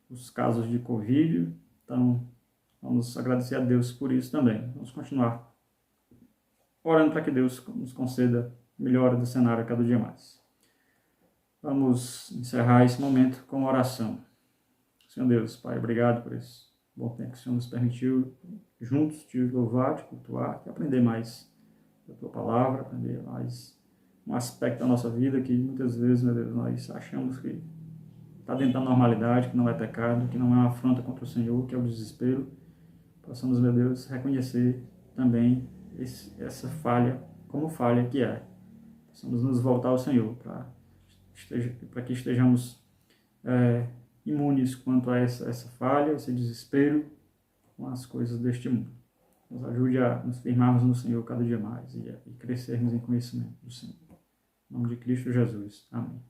S3: os casos de Covid, então vamos agradecer a Deus por isso também. Vamos continuar orando para que Deus nos conceda melhora do cenário cada dia mais. Vamos encerrar esse momento com uma oração. Senhor Deus, Pai, obrigado por esse bom tempo que o Senhor nos permitiu juntos te louvar, te cultuar, te aprender mais da Tua Palavra, aprender mais um aspecto da nossa vida que muitas vezes, meu Deus, nós achamos que está dentro da normalidade, que não é pecado, que não é uma afronta contra o Senhor, que é o desespero. Possamos, meu Deus, reconhecer também essa falha, como falha que é. Possamos nos voltar ao Senhor para que estejamos imunes quanto a essa falha, esse desespero com as coisas deste mundo. Nos ajude a nos firmarmos no Senhor cada dia mais e crescermos em conhecimento do Senhor. Em nome de Cristo Jesus. Amém.